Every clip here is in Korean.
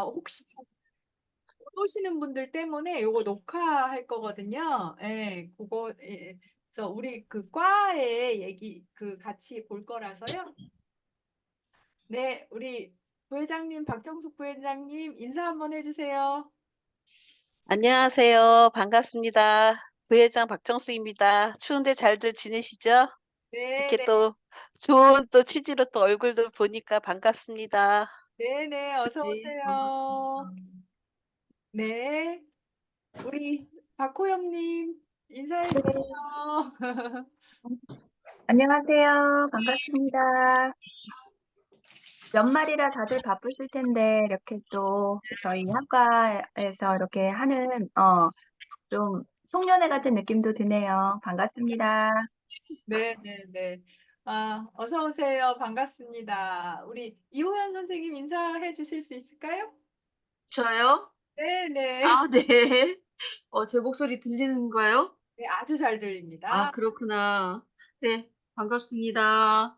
혹시 오시는 분들 때문에 요거 녹화할 거거든요. 예, 그거, 예. 그래서 우리 그 과의 얘기, 그 같이 볼 거라서요. 네, 우리 부회장님, 박정숙 부회장님, 인사 한번 해주세요. 안녕하세요. 반갑습니다. 부회장 박정숙입니다. 추운데 잘들 지내시죠? 네, 이렇게 네, 또 좋은 또 취지로 또 얼굴들 보니까 반갑습니다. 네, 네, 어서 네, 반갑습니다. 오세요. 네, 우리 박호영님, 인사해 주세요. 네, 안녕하세요. 반갑습니다. 연말이라 다들 바쁘실 텐데, 이렇게 또 저희 학과에서 이렇게 하는, 좀 송년회 같은 느낌도 드네요. 반갑습니다. 네, 네, 네. 어서 오세요. 반갑습니다. 우리 이호연 선생님 인사해 주실 수 있을까요? 저요? 네, 네. 아, 네. 제 목소리 들리는가요? 네, 아주 잘 아, 들립니다. 그렇구나. 네, 반갑습니다.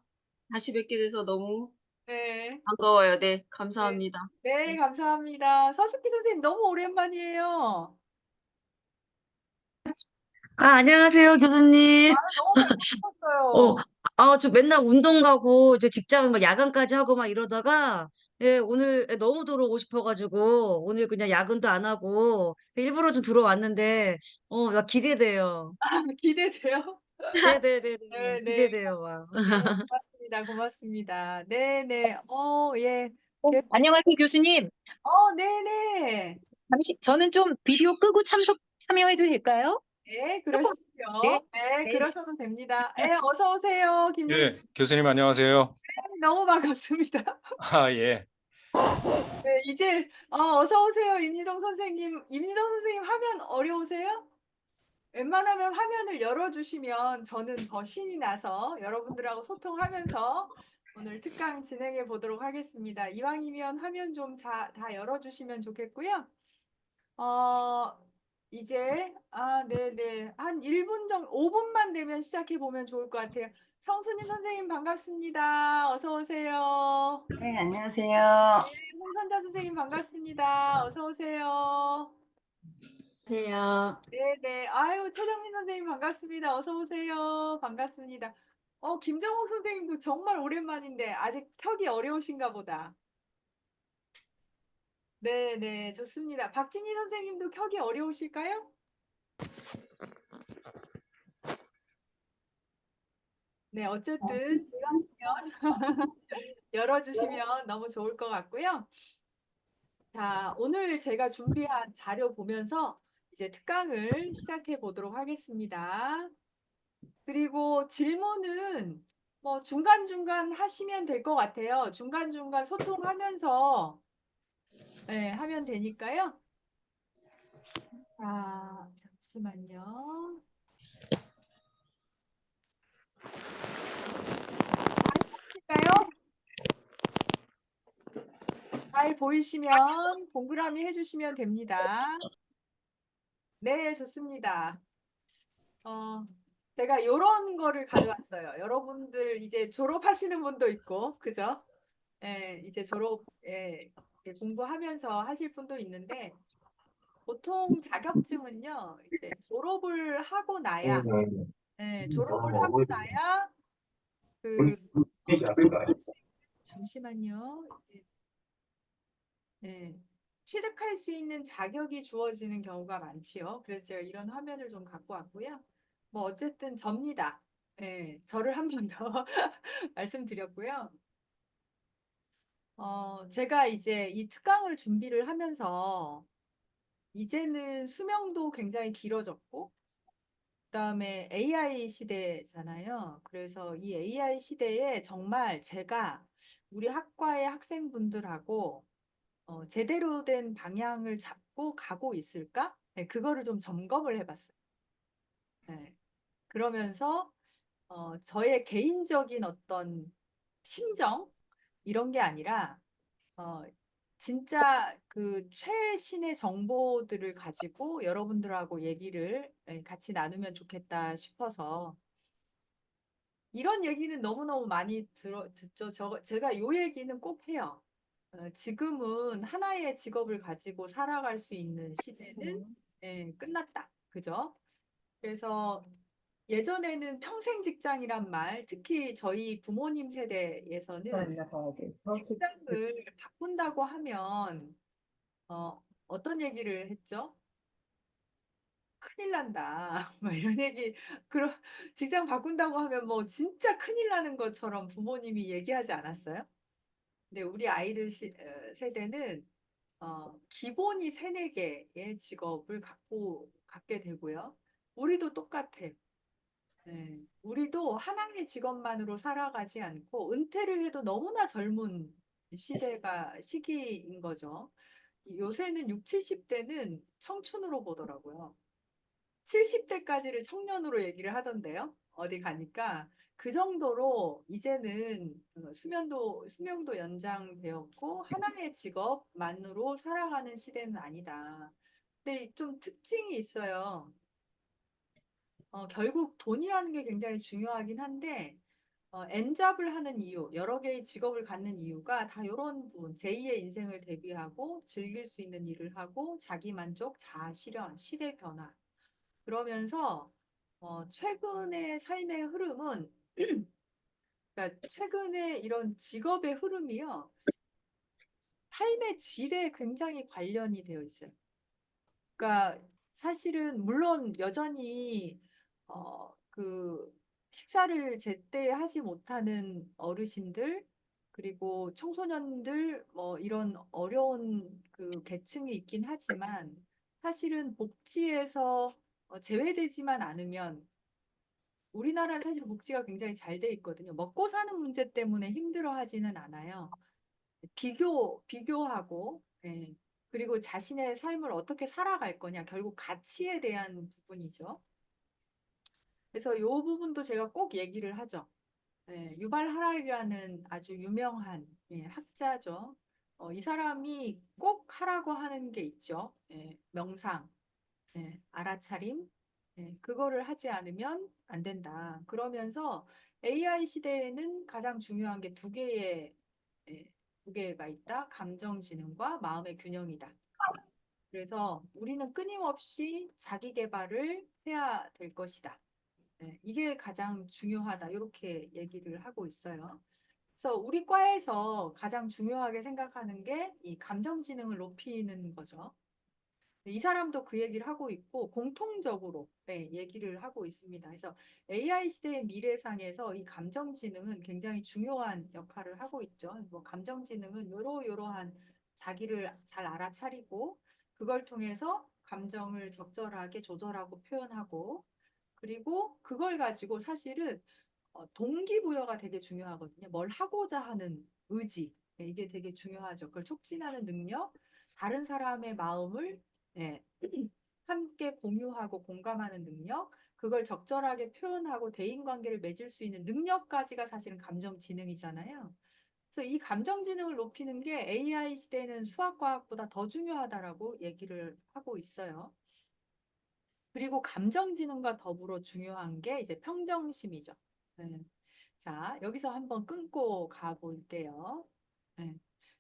다시 뵙게 돼서 너무 네, 반가워요. 네, 네, 감사합니다. 네, 네. 감사합니다. 서숙희 선생님 너무 오랜만이에요. 안녕하세요, 교수님. 너무 어, 반가웠어요. 저 맨날 운동 가고, 저 직장 막 야간까지 하고 막 이러다가, 예, 오늘 너무 들어오고 싶어가지고, 오늘 그냥 야근도 안 하고, 일부러 좀 들어왔는데, 나 기대돼요. 기대돼요. 네네네네. 네, 네, 기대돼요, 막. 네, 고맙습니다. 고맙습니다. 네, 네. 예. 안녕하세요, 교수님. 네, 네. 저는 좀 비디오 끄고 참여해도 될까요? 네, 조금, 네, 그러십시오. 네, 네. 그러셔도 됩니다. 어서 오세요, 김민희. 예, 교수님 안녕하세요. 너무 반갑습니다. 예. 네, 이제 어서 오세요, 임리동 선생님. 임리동 선생님 화면 어려우세요? 웬만하면 화면을 열어주시면 저는 더 신이 나서 여러분들하고 소통하면서 오늘 특강 진행해 보도록 하겠습니다. 이왕이면 화면 좀 다 열어주시면 좋겠고요. 어, 이제, 네네. 한 1분 정도, 5분만 되면 시작해 보면 좋을 것 같아요. 성수님 선생님 반갑습니다. 어서 오세요. 네, 안녕하세요. 홍선자 선생님 반갑습니다. 어서 오세요. 안녕하세요. 네네. 아유, 최정민 선생님 반갑습니다. 어서 오세요. 반갑습니다. 김정욱 선생님도 정말 오랜만인데 아직 켜기 어려우신가 보다. 네네, 좋습니다. 박진희 선생님도 켜기 어려우실까요? 네, 어쨌든 열어주시면 너무 좋을 것 같고요. 자, 오늘 제가 준비한 자료 보면서 이제 특강을 시작해 보도록 하겠습니다. 그리고 질문은 뭐 중간중간 하시면 될 것 같아요. 중간중간 소통하면서 네, 하면 되니까요. 자, 잠시만요. 잘 보이실까요? 잘 보이시면 동그라미 해주시면 됩니다. 네, 좋습니다. 어, 제가 이런 거를 가져왔어요. 여러분들 이제 졸업하시는 분도 있고, 그죠? 이제 이렇게 공부하면서 하실 분도 있는데, 보통 자격증은요, 이제 졸업을 하고 나야 그, 잠시만요. 네, 취득할 수 있는 자격이 주어지는 경우가 많지요. 그래서 제가 이런 화면을 좀 갖고 왔고요. 뭐 어쨌든 접니다. 저를 한 번 더 말씀드렸고요. 제가 이제 이 특강을 준비를 하면서 이제는 수명도 굉장히 길어졌고, 그다음에 AI 시대잖아요. 그래서 이 AI 시대에 정말 제가 우리 학과의 학생분들하고 제대로 된 방향을 잡고 가고 있을까? 네, 그거를 좀 점검을 해봤어요. 네. 그러면서 저의 개인적인 어떤 심정 이런 게 아니라 어, 진짜 그 최신의 정보들을 가지고 여러분들하고 얘기를 같이 나누면 좋겠다 싶어서 이런 얘기는 너무너무 많이 듣죠. 제가 요 얘기는 꼭 해요. 지금은 하나의 직업을 가지고 살아갈 수 있는 시대는 끝났다. 그죠? 그래서 예전에는 평생 직장이란 말, 특히 저희 부모님 세대에서는 직장을 바꾼다고 하면 어떤 얘기를 했죠? 큰일 난다. 뭐 이런 얘기, 그런 직장 바꾼다고 하면 뭐 진짜 큰일 나는 것처럼 부모님이 얘기하지 않았어요? 근데 우리 아이들 세대는 기본이 세네 개의 직업을 갖게 되고요. 우리도 똑같아요. 네. 우리도 하나의 직업만으로 살아가지 않고 은퇴를 해도 너무나 젊은 시기인 거죠. 요새는 6, 70대는 청춘으로 보더라고요. 70대까지를 청년으로 얘기를 하던데요. 어디 가니까 그 정도로 이제는 수명도 연장되었고 하나의 직업만으로 살아가는 시대는 아니다. 근데 좀 특징이 있어요. 결국 돈이라는 게 굉장히 중요하긴 한데 엔잡을 하는 이유, 여러 개의 직업을 갖는 이유가 다 이런 부분, 제2의 인생을 대비하고 즐길 수 있는 일을 하고 자기 만족, 자아 실현, 시대 변화. 그러면서 최근의 삶의 흐름은 그러니까 최근에 이런 직업의 흐름이요. 삶의 질에 굉장히 관련이 되어 있어요. 그러니까 사실은 물론 여전히 그 식사를 제때 하지 못하는 어르신들 그리고 청소년들 뭐 이런 어려운 그 계층이 있긴 하지만 사실은 복지에서 제외되지만 않으면 우리나라는 사실 복지가 굉장히 잘 돼 있거든요. 먹고 사는 문제 때문에 힘들어하지는 않아요. 비교하고, 예. 그리고 자신의 삶을 어떻게 살아갈 거냐, 결국 가치에 대한 부분이죠. 그래서 이 부분도 제가 꼭 얘기를 하죠. 예, 유발 하랄이라는 아주 유명한 학자죠. 이 사람이 꼭 하라고 하는 게 있죠. 명상, 알아차림, 그거를 하지 않으면 안 된다. 그러면서 AI 시대에는 가장 중요한 게 두 개가 있다. 감정지능과 마음의 균형이다. 그래서 우리는 끊임없이 자기 개발을 해야 될 것이다. 이게 가장 중요하다. 이렇게 얘기를 하고 있어요. 그래서 우리 과에서 가장 중요하게 생각하는 게 이 감정지능을 높이는 거죠. 이 사람도 그 얘기를 하고 있고 공통적으로 얘기를 하고 있습니다. 그래서 AI 시대의 미래상에서 이 감정지능은 굉장히 중요한 역할을 하고 있죠. 뭐 감정지능은 요러요러한 자기를 잘 알아차리고 그걸 통해서 감정을 적절하게 조절하고 표현하고 그리고 그걸 가지고 사실은 동기부여가 되게 중요하거든요. 뭘 하고자 하는 의지. 이게 되게 중요하죠. 그걸 촉진하는 능력, 다른 사람의 마음을 예, 함께 공유하고 공감하는 능력, 그걸 적절하게 표현하고 대인관계를 맺을 수 있는 능력까지가 사실은 감정지능이잖아요. 그래서 이 감정지능을 높이는 게 AI 시대에는 수학과학보다 더 중요하다라고 얘기를 하고 있어요. 그리고 감정지능과 더불어 중요한 게 이제 평정심이죠. 네. 자, 여기서 한번 끊고 가볼게요. 네.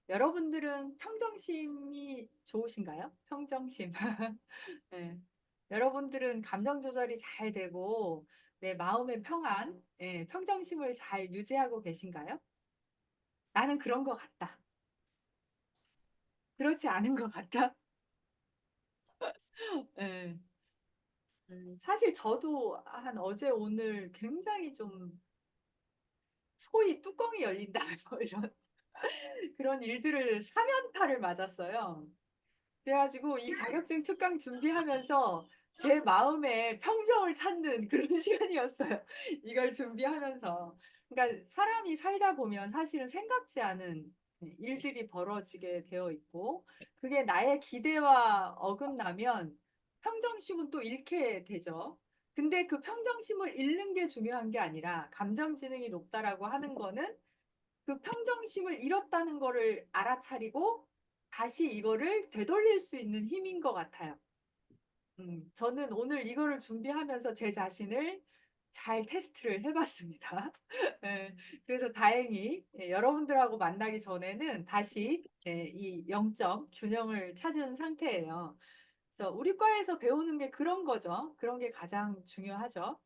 여러분들은 평정심이 좋으신가요? 평정심. 네. 여러분들은 감정 조절이 잘 되고 내 마음의 평안, 평정심을 잘 유지하고 계신가요? 나는 그런 것 같다. 그렇지 않은 것 같다. 네. 사실 저도 한 어제 오늘 굉장히 좀 소위 뚜껑이 열린다면서 이런 그런 일들을 사면타를 맞았어요. 그래가지고 이 자격증 특강 준비하면서 제 마음의 평정을 찾는 그런 시간이었어요. 이걸 준비하면서. 그러니까 사람이 살다 보면 사실은 생각지 않은 일들이 벌어지게 되어 있고 그게 나의 기대와 어긋나면 평정심은 또 잃게 되죠. 근데 그 평정심을 잃는 게 중요한 게 아니라 감정지능이 높다라고 하는 거는 그 평정심을 잃었다는 거를 알아차리고 다시 이거를 되돌릴 수 있는 힘인 것 같아요. 저는 오늘 이거를 준비하면서 제 자신을 잘 테스트를 해봤습니다. 예, 그래서 다행히 여러분들하고 만나기 전에는 다시 이 0점 균형을 찾은 상태예요. 그래서 우리 과에서 배우는 게 그런 거죠. 그런 게 가장 중요하죠.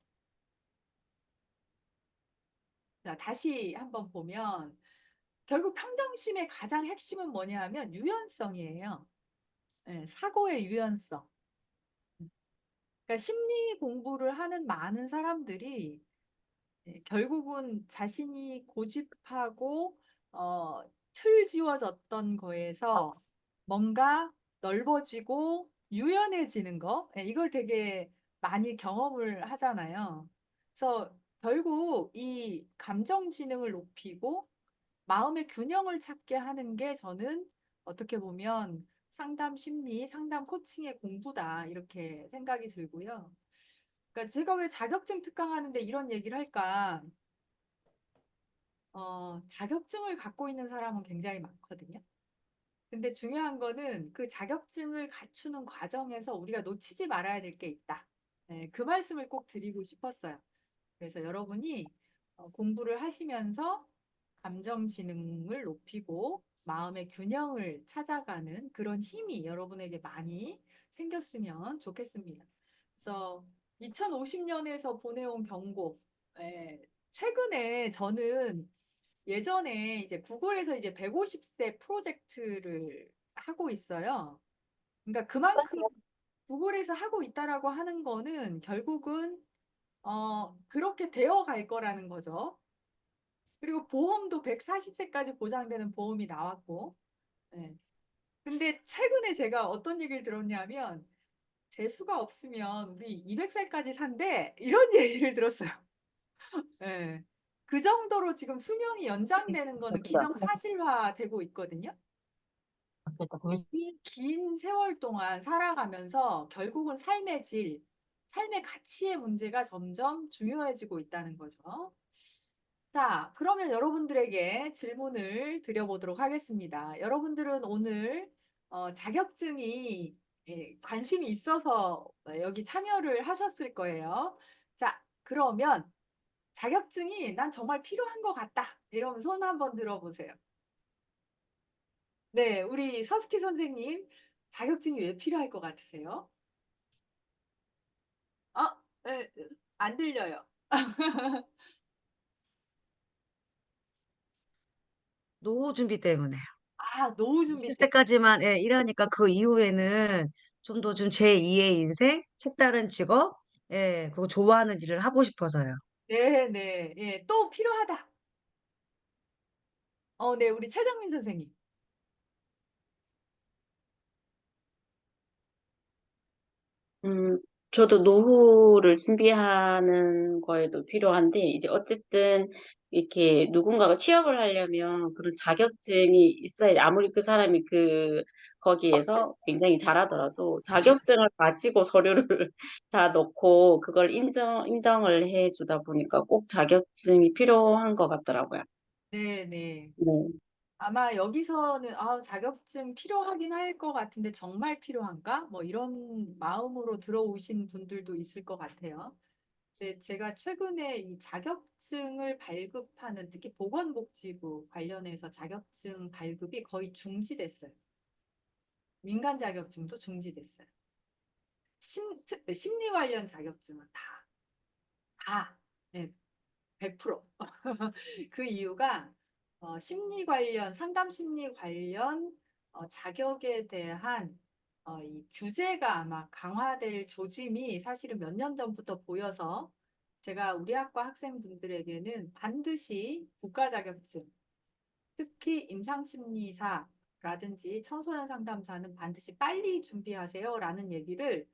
자, 다시 한번 보면 결국 평정심의 가장 핵심은 뭐냐 하면 유연성이에요. 사고의 유연성. 그러니까 심리 공부를 하는 많은 사람들이 결국은 자신이 고집하고 틀 지워졌던 거에서 뭔가 넓어지고 유연해지는 거, 이걸 되게 많이 경험을 하잖아요. 그래서 결국 이 감정 지능을 높이고 마음의 균형을 찾게 하는 게 저는 어떻게 보면 상담 심리, 상담 코칭의 공부다 이렇게 생각이 들고요. 그러니까 제가 왜 자격증 특강하는데 이런 얘기를 할까? 자격증을 갖고 있는 사람은 굉장히 많거든요. 근데 중요한 거는 그 자격증을 갖추는 과정에서 우리가 놓치지 말아야 될 게 있다. 그 말씀을 꼭 드리고 싶었어요. 그래서 여러분이 공부를 하시면서 감정 지능을 높이고 마음의 균형을 찾아가는 그런 힘이 여러분에게 많이 생겼으면 좋겠습니다. 그래서 2050년에서 보내온 경고, 최근에 저는 예전에 이제 구글에서 이제 150세 프로젝트를 하고 있어요. 그러니까 그만큼 구글에서 하고 있다라고 하는 거는 결국은 그렇게 되어 갈 거라는 거죠. 그리고 보험도 140세까지 보장되는 보험이 나왔고, 예. 근데 최근에 제가 어떤 얘기를 들었냐면, 재수가 없으면 우리 200살까지 산대, 이런 얘기를 들었어요. 예. 그 정도로 지금 수명이 연장되는 거는 기정사실화 되고 있거든요. 이 긴 세월 동안 살아가면서 결국은 삶의 질, 삶의 가치의 문제가 점점 중요해지고 있다는 거죠. 자, 그러면 여러분들에게 질문을 드려보도록 하겠습니다. 여러분들은 오늘 자격증이 관심이 있어서 여기 참여를 하셨을 거예요. 자, 그러면 자격증이 난 정말 필요한 것 같다. 이러면 손 한번 들어보세요. 네, 우리 서스키 선생님, 자격증이 왜 필요할 것 같으세요? 네, 안 들려요. 노후 준비 때문에. 아, 노후 준비 때. 60세까지만 일하니까 그 이후에는 좀 더 좀 제2의 인생, 색다른 직업, 그거 좋아하는 일을 하고 싶어서요. 네, 네. 예, 또 필요하다. 네, 우리 최정민 선생님. 음, 저도 노후를 준비하는 거에도 필요한데, 이제 어쨌든 이렇게 누군가가 취업을 하려면 그런 자격증이 있어야 돼. 아무리 그 사람이 거기에서 굉장히 잘하더라도 자격증을 가지고 서류를 다 넣고 그걸 인정을 해 주다 보니까 꼭 자격증이 필요한 것 같더라고요. 네, 네. 네. 아마 여기서는 자격증 필요하긴 할 것 같은데 정말 필요한가? 뭐 이런 마음으로 들어오신 분들도 있을 것 같아요. 네, 제가 최근에 이 자격증을 발급하는 특히 보건복지부 관련해서 자격증 발급이 거의 중지됐어요. 민간 자격증도 중지됐어요. 심리 관련 자격증은 다, 네, 100%. 그 이유가 심리 관련, 상담 심리 관련 자격에 대한 이 규제가 아마 강화될 조짐이 사실은 몇 년 전부터 보여서 제가 우리 학과 학생분들에게는 반드시 국가 자격증, 특히 임상심리사라든지 청소년 상담사는 반드시 빨리 준비하세요라는 얘기를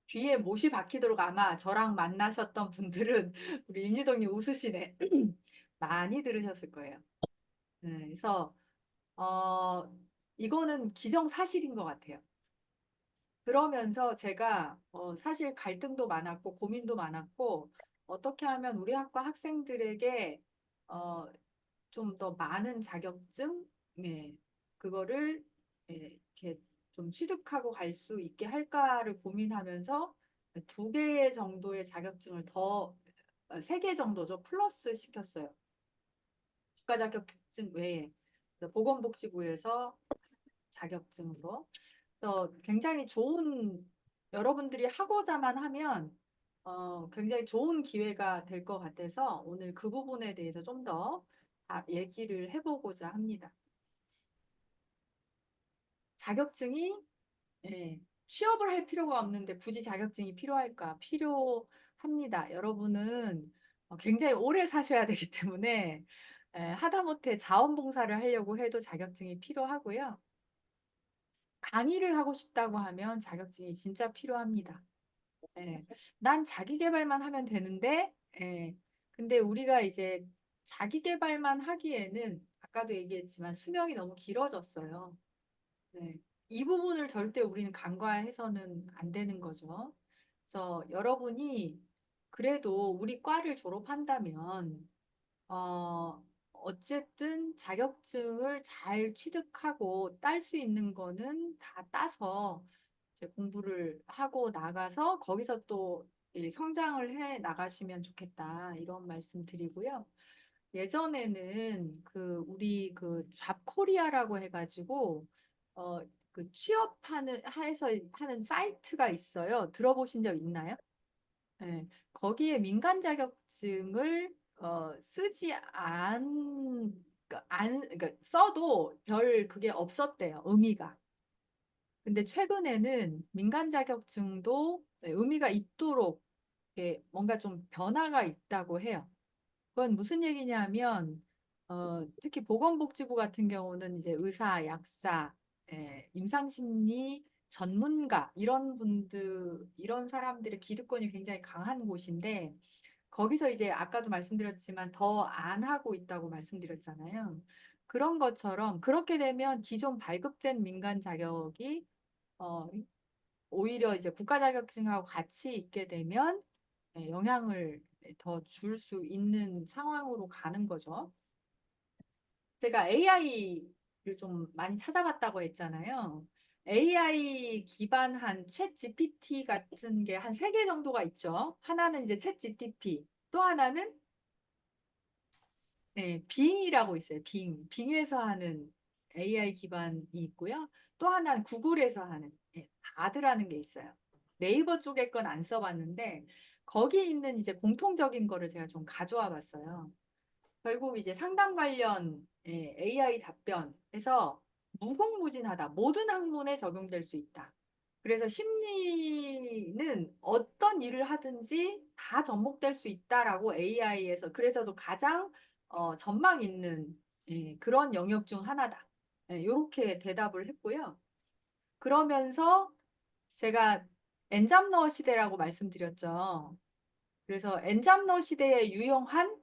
귀에 못이 박히도록 아마 저랑 만나셨던 분들은 우리 임유동님 웃으시네. 많이 들으셨을 거예요. 네, 그래서 어, 이거는 기정사실인 것 같아요. 그러면서 제가 사실 갈등도 많았고 고민도 많았고 어떻게 하면 우리 학과 학생들에게 좀 더 많은 자격증, 그거를 이렇게 좀 취득하고 갈 수 있게 할까를 고민하면서 두 개 정도의 자격증을 더 3개 정도죠. 플러스 시켰어요. 국가 자격증 외에. 그래서 보건복지부에서 자격증으로. 그래서 굉장히 좋은, 여러분들이 하고자만 하면 굉장히 좋은 기회가 될 것 같아서 오늘 그 부분에 대해서 좀 더 얘기를 해보고자 합니다. 자격증이 예, 취업을 할 필요가 없는데 굳이 자격증이 필요할까? 필요합니다. 여러분은 굉장히 오래 사셔야 되기 때문에 하다못해 자원봉사를 하려고 해도 자격증이 필요하고요. 강의를 하고 싶다고 하면 자격증이 진짜 필요합니다. 예, 난 자기 개발만 하면 되는데, 근데 우리가 이제 자기 개발만 하기에는 아까도 얘기했지만 수명이 너무 길어졌어요. 네. 이 부분을 절대 우리는 간과해서는 안 되는 거죠. 그래서 여러분이 그래도 우리 과를 졸업한다면, 어쨌든 자격증을 잘 취득하고 딸 수 있는 거는 다 따서 이제 공부를 하고 나가서 거기서 또 이 성장을 해 나가시면 좋겠다. 이런 말씀 드리고요. 예전에는 그 우리 그 잡코리아라고 해가지고 그 취업하는 해서 하는 사이트가 있어요. 들어보신 적 있나요? 네. 거기에 민간 자격증을 쓰지 그러니까 써도 별 그게 없었대요. 의미가. 근데 최근에는 민간 자격증도 의미가 있도록 뭔가 좀 변화가 있다고 해요. 그건 무슨 얘기냐면 특히 보건복지부 같은 경우는 이제 의사, 약사, 임상심리 전문가 이런 분들 이런 사람들의 기득권이 굉장히 강한 곳인데 거기서 이제 아까도 말씀드렸지만 더 안 하고 있다고 말씀드렸잖아요. 그런 것처럼 그렇게 되면 기존 발급된 민간 자격이 어, 오히려 이제 국가 자격증하고 같이 있게 되면 영향을 더 줄 수 있는 상황으로 가는 거죠. 제가 AI를 좀 많이 찾아봤다고 했잖아요. AI 기반한 챗 GPT 같은 게 한 3개 정도가 있죠. 하나는 이제 챗 GPT, 또 하나는 빙이라고 있어요. 빙에서 하는 AI 기반이 있고요. 또 하나는 구글에서 하는 바드라는 게 있어요. 네이버 쪽에 건 안 써봤는데 거기 있는 이제 공통적인 거를 제가 좀 가져와 봤어요. 결국 이제 상담 관련 AI 답변에서 무궁무진하다. 모든 학문에 적용될 수 있다. 그래서 심리는 어떤 일을 하든지 다 접목될 수 있다라고 AI에서 그래서도 가장 전망 있는 그런 영역 중 하나다. 이렇게 대답을 했고요. 그러면서 제가 엔잡러 시대라고 말씀드렸죠. 그래서 엔잡러 시대에 유용한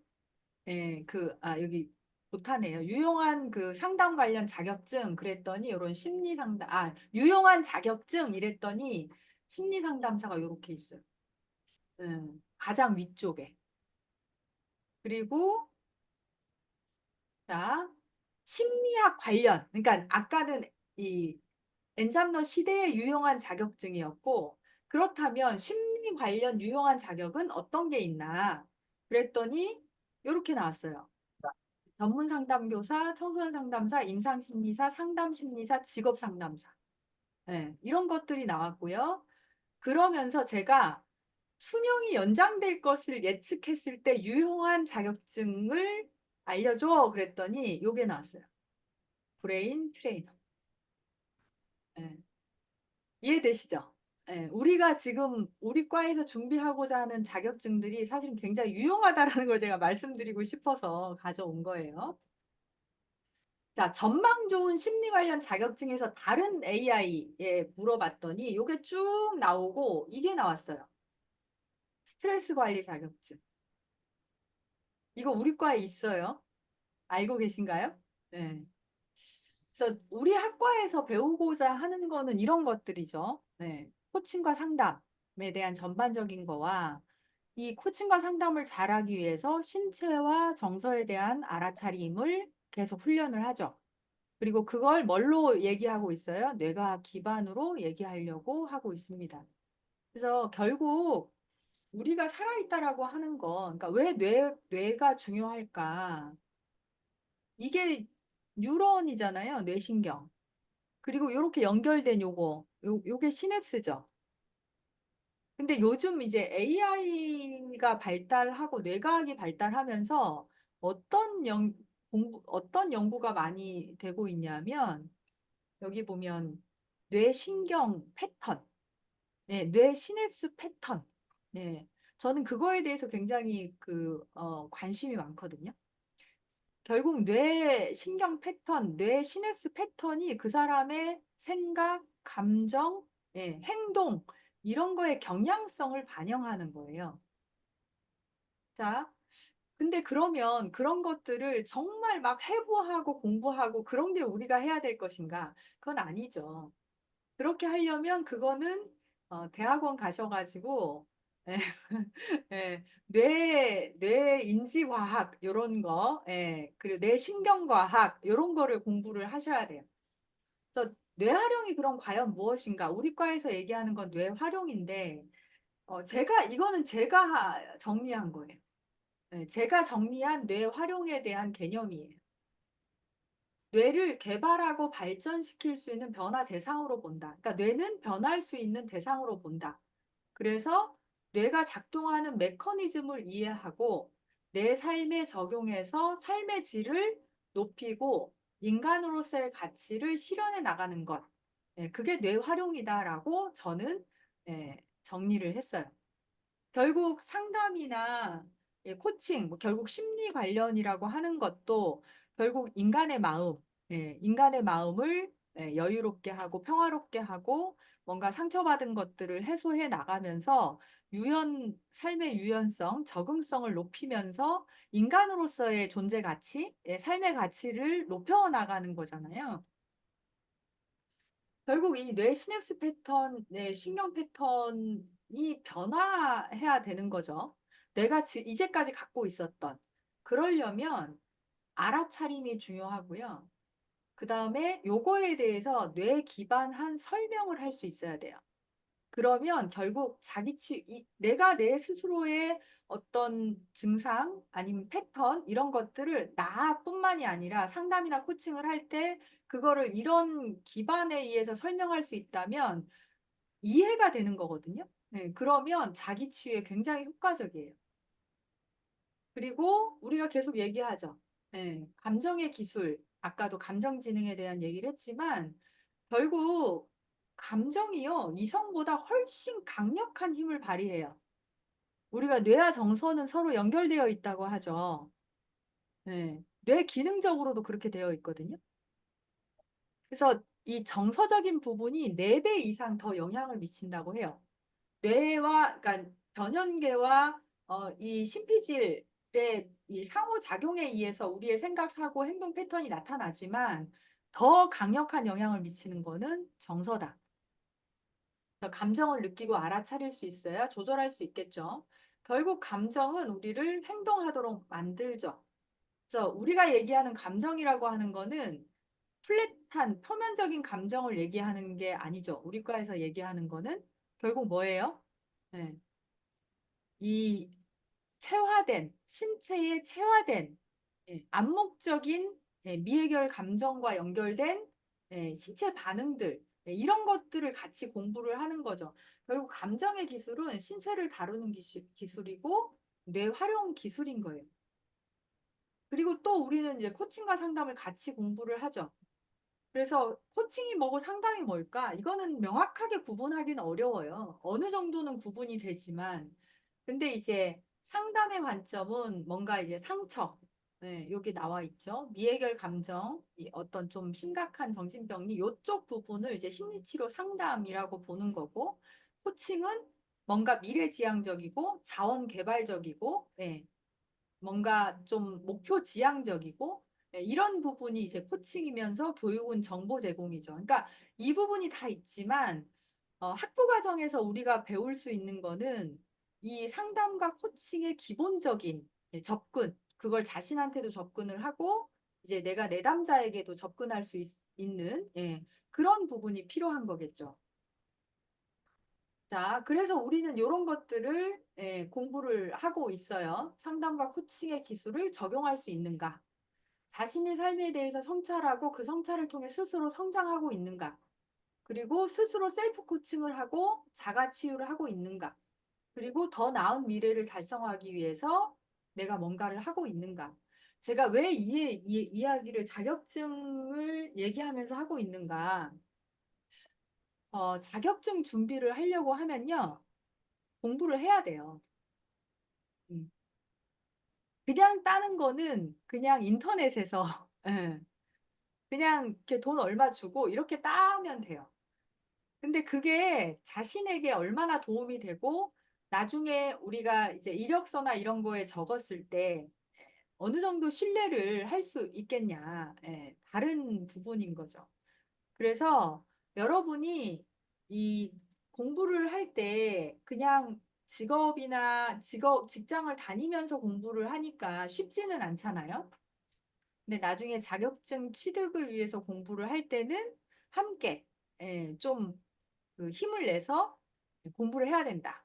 여기 못하네요. 유용한 그 상담 관련 자격증 그랬더니 이런 심리 상담, 유용한 자격증 이랬더니 심리 상담사가 이렇게 있어요. 가장 위쪽에. 그리고 자, 심리학 관련. 그러니까 아까는 이 엔잡러 시대에 유용한 자격증이었고 그렇다면 심리 관련 유용한 자격은 어떤 게 있나? 그랬더니 이렇게 나왔어요. 전문 상담교사, 청소년 상담사, 임상 심리사, 상담 심리사, 직업 상담사. 이런 것들이 나왔고요. 그러면서 제가 수명이 연장될 것을 예측했을 때 유용한 자격증을 알려줘. 그랬더니 이게 나왔어요. 브레인 트레이너. 이해되시죠? 우리가 지금 우리 과에서 준비하고자 하는 자격증들이 사실은 굉장히 유용하다라는 걸 제가 말씀드리고 싶어서 가져온 거예요. 자, 전망 좋은 심리 관련 자격증에서 다른 AI에 물어봤더니 이게 쭉 나오고 이게 나왔어요. 스트레스 관리 자격증. 이거 우리 과에 있어요. 알고 계신가요? 네. 그래서 우리 학과에서 배우고자 하는 거는 이런 것들이죠. 코칭과 상담에 대한 전반적인 거와 이 코칭과 상담을 잘하기 위해서 신체와 정서에 대한 알아차림을 계속 훈련을 하죠. 그리고 그걸 뭘로 얘기하고 있어요? 뇌과학 기반으로 얘기하려고 하고 있습니다. 그래서 결국 우리가 살아있다라고 하는 거, 그러니까 왜 뇌가 중요할까? 이게 뉴런이잖아요, 뇌신경. 그리고 이렇게 연결된 요게 시냅스죠. 근데 요즘 이제 AI가 발달하고 뇌과학이 발달하면서 어떤 연구가 많이 되고 있냐면, 여기 보면 뇌신경 패턴, 네, 뇌 시냅스 패턴. 네, 저는 그거에 대해서 굉장히 관심이 많거든요. 결국 뇌 신경 패턴, 뇌 시냅스 패턴이 그 사람의 생각, 감정, 예, 행동, 이런 거의 경향성을 반영하는 거예요. 자, 근데 그러면 그런 것들을 정말 막 해부하고 공부하고 그런 게 우리가 해야 될 것인가? 그건 아니죠. 그렇게 하려면 그거는 대학원 가셔가지고 예, 예, 뇌 인지과학 요런 거, 예, 그리고 뇌신경과학 요런 거를 공부를 하셔야 돼요. 그래서 뇌활용이 그럼 과연 무엇인가? 우리 과에서 얘기하는 건 뇌활용인데 이거는 제가 정리한 거예요. 예, 제가 정리한 뇌활용에 대한 개념이에요. 뇌를 개발하고 발전시킬 수 있는 변화 대상으로 본다. 그러니까 뇌는 변할 수 있는 대상으로 본다. 그래서 뇌가 작동하는 메커니즘을 이해하고 내 삶에 적용해서 삶의 질을 높이고 인간으로서의 가치를 실현해 나가는 것. 예, 그게 뇌 활용이다라고 저는 정리를 했어요. 결국 상담이나 코칭, 뭐 결국 심리 관련이라고 하는 것도 결국 인간의 마음, 인간의 마음을 여유롭게 하고 평화롭게 하고 뭔가 상처받은 것들을 해소해 나가면서 삶의 유연성, 적응성을 높이면서 인간으로서의 존재 가치, 삶의 가치를 높여 나가는 거잖아요. 결국 이 뇌 시냅스 패턴, 뇌 신경 패턴이 변화해야 되는 거죠. 내가 이제까지 갖고 있었던. 그러려면 알아차림이 중요하고요. 그 다음에 요거에 대해서 뇌 기반한 설명을 할 수 있어야 돼요. 그러면 결국 내가 내 스스로의 어떤 증상 아니면 패턴 이런 것들을 나뿐만이 아니라 상담이나 코칭을 할 때 그거를 이런 기반에 의해서 설명할 수 있다면 이해가 되는 거거든요. 네, 그러면 자기 치유에 굉장히 효과적이에요. 그리고 우리가 계속 얘기하죠. 네, 감정의 기술, 아까도 감정지능에 대한 얘기를 했지만 결국 감정이요, 이성보다 훨씬 강력한 힘을 발휘해요. 우리가 뇌와 정서는 서로 연결되어 있다고 하죠. 네, 뇌 기능적으로도 그렇게 되어 있거든요. 그래서 이 정서적인 부분이 4배 이상 더 영향을 미친다고 해요. 그러니까 변연계와 이 신피질의 이 상호작용에 의해서 우리의 생각, 사고, 행동 패턴이 나타나지만 더 강력한 영향을 미치는 거는 정서다. 그래서 감정을 느끼고 알아차릴 수 있어야 조절할 수 있겠죠. 결국 감정은 우리를 행동하도록 만들죠. 그래서 우리가 얘기하는 감정이라고 하는 거는 플랫한 표면적인 감정을 얘기하는 게 아니죠. 우리 과에서 얘기하는 거는 결국 뭐예요? 네. 이 신체의 체화된 암묵적인 미해결 감정과 연결된 신체 반응들, 이런 것들을 같이 공부를 하는 거죠. 결국 감정의 기술은 신체를 다루는 기술이고 뇌 활용 기술인 거예요. 그리고 또 우리는 이제 코칭과 상담을 같이 공부를 하죠. 그래서 코칭이 뭐고 상담이 뭘까? 이거는 명확하게 구분하기는 어려워요. 어느 정도는 구분이 되지만, 근데 이제 상담의 관점은 뭔가 이제 상처, 여기 나와 있죠. 미해결 감정, 어떤 좀 심각한 정신병리, 이쪽 부분을 이제 심리치료 상담이라고 보는 거고, 코칭은 뭔가 미래지향적이고 자원개발적이고, 뭔가 좀 목표 지향적이고 이런 부분이 이제 코칭이면서 교육은 정보 제공이죠. 그러니까 이 부분이 다 있지만 학부 과정에서 우리가 배울 수 있는 거는 이 상담과 코칭의 기본적인 접근, 그걸 자신한테도 접근을 하고 이제 내가 내담자에게도 접근할 수 있는 그런 부분이 필요한 거겠죠. 자, 그래서 우리는 이런 것들을 공부를 하고 있어요. 상담과 코칭의 기술을 적용할 수 있는가? 자신의 삶에 대해서 성찰하고 그 성찰을 통해 스스로 성장하고 있는가? 그리고 스스로 셀프 코칭을 하고 자가 치유를 하고 있는가? 그리고 더 나은 미래를 달성하기 위해서 내가 뭔가를 하고 있는가? 제가 왜 이 이야기를 자격증을 얘기하면서 하고 있는가? 자격증 준비를 하려고 하면요. 공부를 해야 돼요. 음. 그냥 따는 거는 그냥 인터넷에서 예, 그냥 이렇게 돈 얼마 주고 이렇게 따면 돼요. 근데 그게 자신에게 얼마나 도움이 되고 나중에 우리가 이제 이력서나 이런 거에 적었을 때 어느 정도 신뢰를 할 수 있겠냐. 예, 다른 부분인 거죠. 그래서 여러분이 이 공부를 할 때 그냥 직장을 다니면서 공부를 하니까 쉽지는 않잖아요. 근데 나중에 자격증 취득을 위해서 공부를 할 때는 함께 좀 그 힘을 내서 공부를 해야 된다.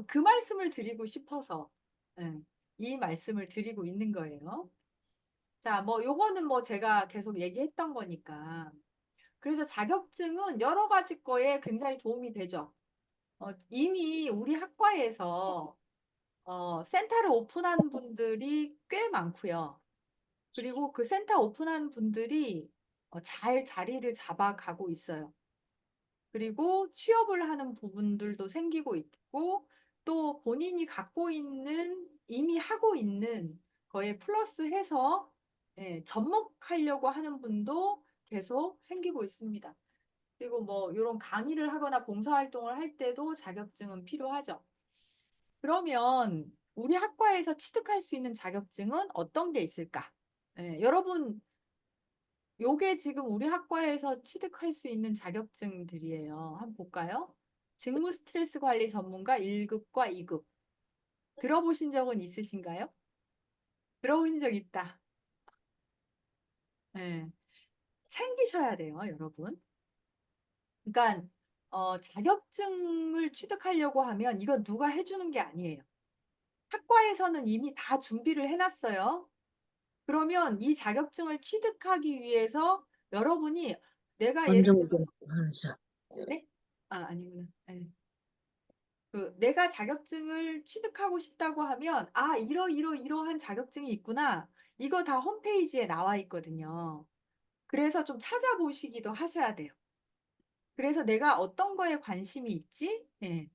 그 말씀을 드리고 싶어서 예, 이 말씀을 드리고 있는 거예요. 자, 뭐 요거는 뭐 제가 계속 얘기했던 거니까. 그래서 자격증은 여러 가지 거에 굉장히 도움이 되죠. 이미 우리 학과에서 센터를 오픈한 분들이 꽤 많고요. 그리고 그 센터 오픈한 분들이 잘 자리를 잡아가고 있어요. 그리고 취업을 하는 부분들도 생기고 있고, 또 본인이 갖고 있는, 이미 하고 있는 거에 플러스해서 접목하려고 하는 분도 계속 생기고 있습니다. 그리고 뭐 이런 강의를 하거나 봉사활동을 할 때도 자격증은 필요하죠. 그러면 우리 학과에서 취득할 수 있는 자격증은 어떤 게 있을까? 여러분, 요게 지금 우리 학과에서 취득할 수 있는 자격증들이에요. 한번 볼까요? 직무 스트레스 관리 전문가 1급과 2급. 들어보신 적은 있으신가요? 들어보신 적 있다. 예. 챙기셔야 돼요, 여러분. 그러니까 자격증을 취득하려고 하면 이건 누가 해주는 게 아니에요. 학과에서는 이미 다 준비를 해놨어요. 그러면 이 자격증을 취득하기 위해서 여러분이 내가 예를 들어서 네? 아니구나. 네. 내가 자격증을 취득하고 싶다고 하면 이러한 자격증이 있구나. 이거 다 홈페이지에 나와 있거든요. 그래서 좀 찾아보시기도 하셔야 돼요. 그래서 내가 어떤 거에 관심이 있지? 네.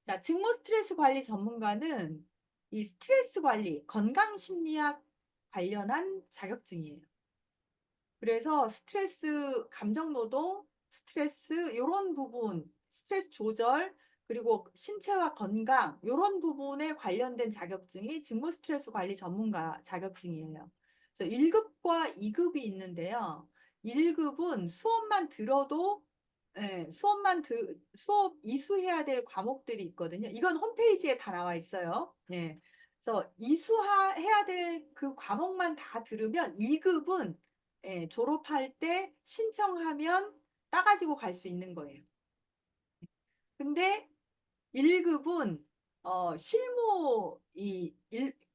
자, 직무 스트레스 관리 전문가는 이 스트레스 관리, 건강 심리학 관련한 자격증이에요. 그래서 스트레스, 감정 노동, 스트레스 이런 부분, 스트레스 조절, 그리고 신체와 건강 이런 부분에 관련된 자격증이 직무 스트레스 관리 전문가 자격증이에요. 그래서 1급과 2급이 있는데요. 1급은 수업만 들어도 수업 이수해야 될 과목들이 있거든요. 이건 홈페이지에 다 나와 있어요. 그래서 이수해야 될 그 과목만 다 들으면 2급은 졸업할 때 신청하면 따가지고 갈 수 있는 거예요. 근데 1급은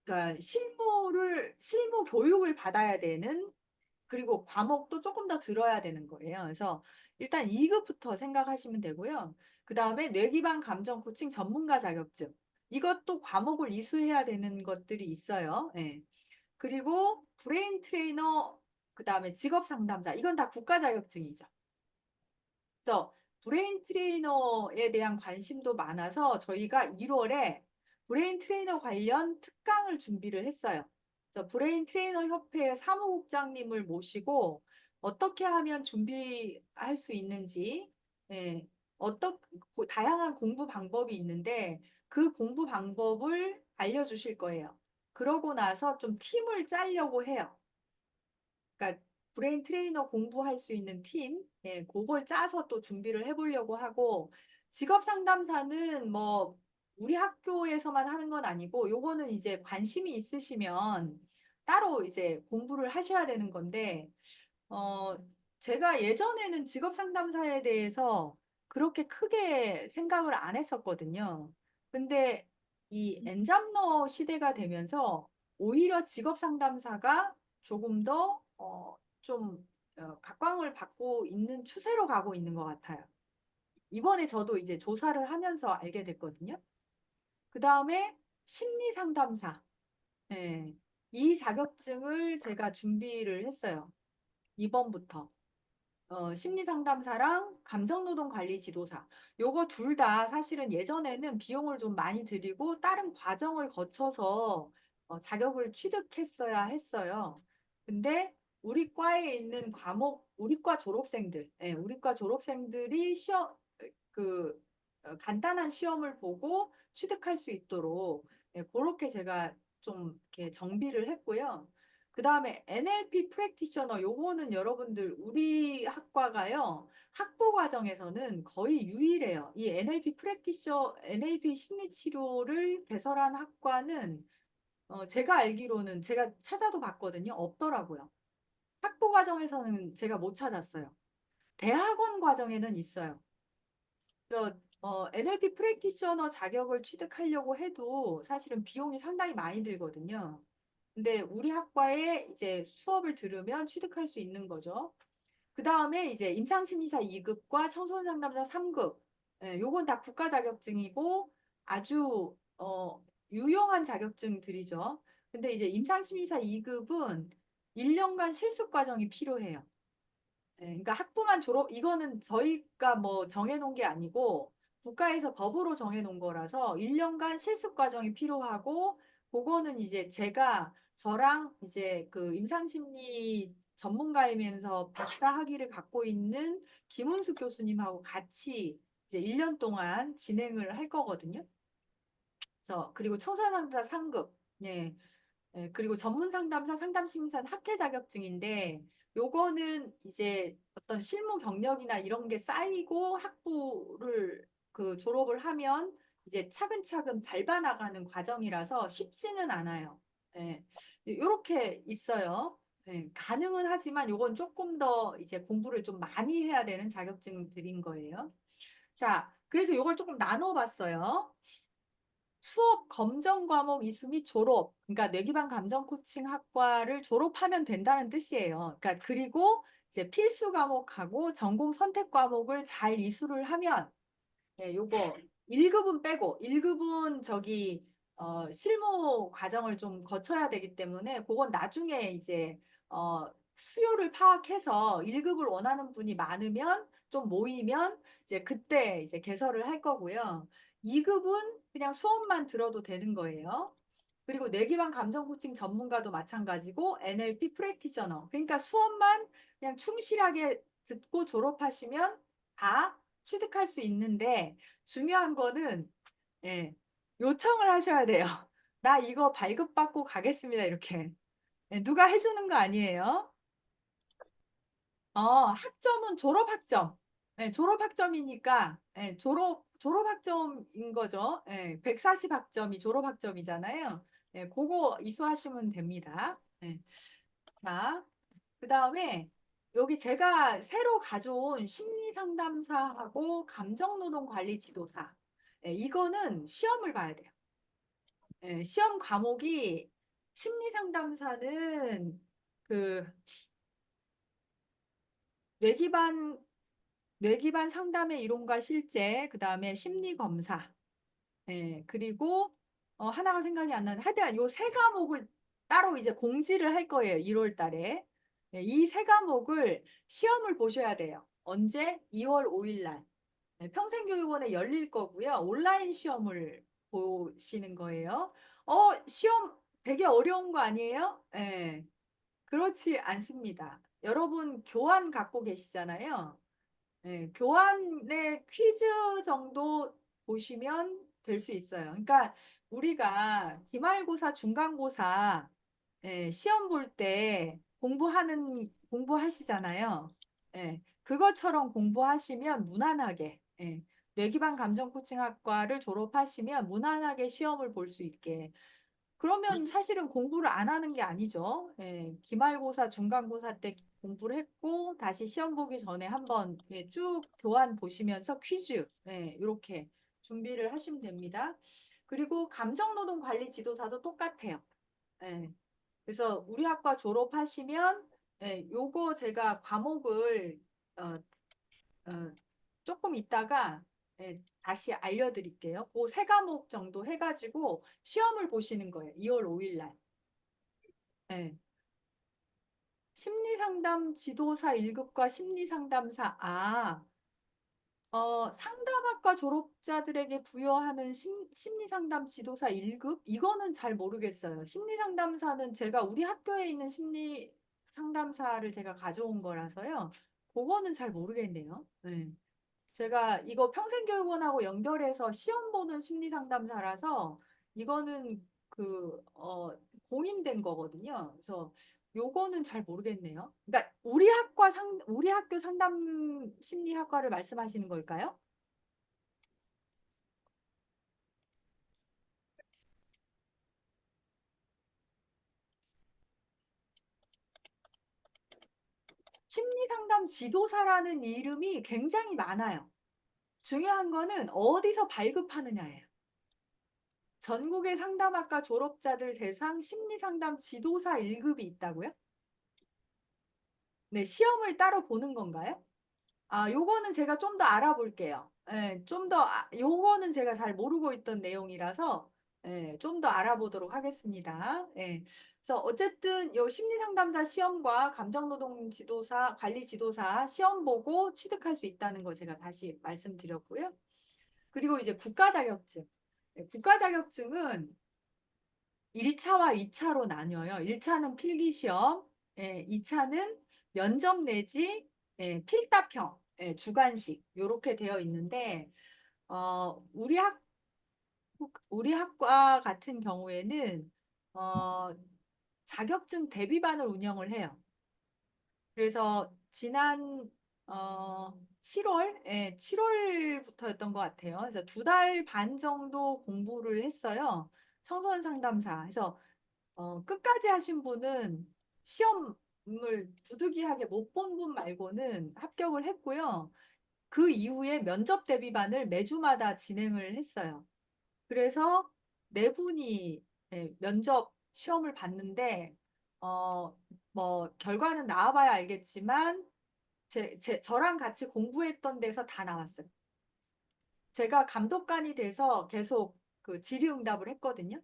그러니까 실무 교육을 받아야 되는 그리고 과목도 조금 더 들어야 되는 거예요. 그래서 일단 2급부터 생각하시면 되고요. 그 다음에 뇌기반 감정 코칭 전문가 자격증. 이것도 과목을 이수해야 되는 것들이 있어요. 그리고 브레인 트레이너, 그 다음에 직업 상담자. 이건 다 국가 자격증이죠. 그래서 브레인 트레이너에 대한 관심도 많아서 저희가 1월에 브레인 트레이너 관련 특강을 준비를 했어요. 그래서 브레인 트레이너 협회 사무국장님을 모시고 어떻게 하면 준비할 수 있는지, 예, 다양한 공부 방법이 있는데 그 공부 방법을 알려주실 거예요. 그러고 나서 좀 팀을 짜려고 해요. 그러니까 브레인 트레이너 공부할 수 있는 팀, 그걸 짜서 또 준비를 해보려고 하고, 직업 상담사는 뭐, 우리 학교에서만 하는 건 아니고, 요거는 이제 관심이 있으시면 따로 이제 공부를 하셔야 되는 건데, 어, 제가 예전에는 직업 상담사에 대해서 그렇게 크게 생각을 안 했었거든요. 근데 이 엔잡러 시대가 되면서 오히려 직업 상담사가 조금 더 좀 각광을 받고 있는 추세로 가고 있는 것 같아요. 이번에 저도 이제 조사를 하면서 알게 됐거든요. 그 다음에 심리 상담사. 예. 이 자격증을 제가 준비를 했어요. 이번부터. 심리 상담사랑 감정노동 관리 지도사. 요거 둘 다 사실은 예전에는 비용을 좀 많이 들이고 다른 과정을 거쳐서 자격을 취득했어야 했어요. 근데 우리 과에 있는 과목, 우리 과 졸업생들, 예, 우리 과 졸업생들이 간단한 시험을 보고 취득할 수 있도록 예, 그렇게 제가 좀 이렇게 정비를 했고요. 그 다음에 NLP 프랙티셔너 요거는 여러분들 우리 학과가요. 학부 과정에서는 거의 유일해요. 이 NLP 심리 치료를 개설한 학과는 제가 알기로는 제가 찾아도 봤거든요. 없더라고요. 학부 과정에서는 제가 못 찾았어요. 대학원 과정에는 있어요. 그래서 NLP 프랙티셔너 자격을 취득하려고 해도 사실은 비용이 상당히 많이 들거든요. 근데 우리 학과에 이제 수업을 들으면 취득할 수 있는 거죠. 그 다음에 이제 임상심리사 2급과 청소년 상담사 3급. 예, 요건 다 국가 자격증이고 아주 유용한 자격증들이죠. 근데 이제 임상심리사 2급은 1년간 실습 과정이 필요해요. 예, 그러니까 학부만 졸업, 이거는 저희가 뭐 정해놓은 게 아니고 국가에서 법으로 정해놓은 거라서 1년간 실습 과정이 필요하고 그거는 이제 저랑 이제 그 임상심리 전문가이면서 박사 학위를 갖고 있는 김은숙 교수님하고 같이 이제 1년 동안 진행을 할 거거든요. 그래서 그리고 청소년 상담사 3급. 예. 예, 그리고 전문 상담사 상담심리사 학회 자격증인데 요거는 이제 어떤 실무 경력이나 이런 게 쌓이고 학부를 졸업을 하면 이제 차근차근 밟아 나가는 과정이라서 쉽지는 않아요. 예. 요렇게 있어요. 예, 가능은 하지만 요건 조금 더 이제 공부를 좀 많이 해야 되는 자격증들인 거예요. 자, 그래서 요걸 조금 나눠 봤어요. 수업 검정 과목 이수 및 졸업, 그러니까 뇌기반 감정 코칭 학과를 졸업하면 된다는 뜻이에요. 그러니까 그리고 이제 필수 과목하고 전공 선택 과목을 잘 이수를 하면 요거 1급은 빼고 1급은 저기 실무 과정을 좀 거쳐야 되기 때문에 그건 나중에 이제 수요를 파악해서 1급을 원하는 분이 많으면 좀 모이면 이제 그때 이제 개설을 할 거고요. 2급은 그냥 수업만 들어도 되는 거예요. 그리고 뇌기반 감정 코칭 전문가도 마찬가지고 NLP 프랙티셔너. 그러니까 수업만 그냥 충실하게 듣고 졸업하시면 다 취득할 수 있는데 중요한 거는 예, 요청을 하셔야 돼요. 나 이거 발급받고 가겠습니다. 이렇게. 예, 누가 해주는 거 아니에요. 학점은 졸업학점. 예, 졸업학점이니까 예, 졸업학점인 거죠. 예, 140학점이 졸업학점이잖아요. 예, 그거 이수하시면 됩니다. 예. 자, 그 다음에 여기 제가 새로 가져온 심리상담사하고 감정노동관리 지도사. 예, 이거는 시험을 봐야 돼요. 예, 시험 과목이 심리상담사는 그 뇌기반 상담의 이론과 실제, 그 다음에 심리검사, 예, 그리고 하나가 생각이 안 나는 하여튼 요 세 과목을 따로 이제 공지를 할 거예요. 1월 달에. 이 세 과목을 시험을 보셔야 돼요. 언제? 2월 5일 날. 평생교육원에 열릴 거고요. 온라인 시험을 보시는 거예요. 시험 되게 어려운 거 아니에요? 예. 그렇지 않습니다. 여러분 교환 갖고 계시잖아요. 네, 교환의 퀴즈 정도 보시면 될 수 있어요. 그러니까 우리가 기말고사, 중간고사 시험 볼 때 공부하시잖아요. 그것처럼 공부하시면 무난하게 뇌기반 감정 코칭학과를 졸업하시면 무난하게 시험을 볼 수 있게. 그러면 사실은 공부를 안 하는 게 아니죠. 기말고사, 중간고사 때 공부를 했고 다시 시험 보기 전에 한번 예, 쭉 교환 보시면서 퀴즈 예, 이렇게 준비를 하시면 됩니다. 그리고 감정노동 관리 지도사도 똑같아요. 예. 그래서 우리 학과 졸업하시면 예, 요거 제가 과목을 어, 조금 있다가 예, 다시 알려드릴게요. 그 세 과목 정도 해가지고 시험을 보시는 거예요. 2월 5일 날. 예. 심리상담 지도사 1급과 심리상담사 상담학과 졸업자들에게 부여하는 심리상담 지도사 1급? 이거는 잘 모르겠어요. 심리상담사는 제가 우리 학교에 있는 심리상담사를 제가 가져온 거라서요. 그거는 잘 모르겠네요. 네. 제가 이거 평생교육원하고 연결해서 시험 보는 심리상담사라서 이거는 공인된 거거든요. 그래서 요거는 잘 모르겠네요. 그러니까 우리 학교 상담 심리학과를 말씀하시는 걸까요? 심리상담 지도사라는 이름이 굉장히 많아요. 중요한 거는 어디서 발급하느냐예요. 전국의 상담학과 졸업자들 대상 심리상담 지도사 1급이 있다고요? 네, 시험을 따로 보는 건가요? 요거는 제가 좀 더 알아볼게요. 예, 요거는 제가 잘 모르고 있던 내용이라서, 예, 좀 더 알아보도록 하겠습니다. 예. 그래서 어쨌든 요 심리상담사 시험과 감정노동 지도사, 관리 지도사 시험 보고 취득할 수 있다는 거 제가 다시 말씀드렸고요. 그리고 이제 국가 자격증. 국가 자격증은 1차와 2차로 나뉘어요. 1차는 필기시험, 2차는 면접 내지 필답형, 주관식 이렇게 되어 있는데 우리 학과 같은 경우에는 자격증 대비반을 운영을 해요. 그래서 지난 7월, 7월부터였던 것 같아요. 그래서 2달 반 정도 공부를 했어요. 청소년 상담사. 그래서 끝까지 하신 분은 시험을 두둑이하게 못 본 분 말고는 합격을 했고요. 그 이후에 면접 대비반을 매주마다 진행을 했어요. 그래서 네 분이 면접 시험을 봤는데 결과는 나와봐야 알겠지만 저랑 같이 공부했던 데서 다 나왔어요. 제가 감독관이 돼서 계속 그 질의응답을 했거든요.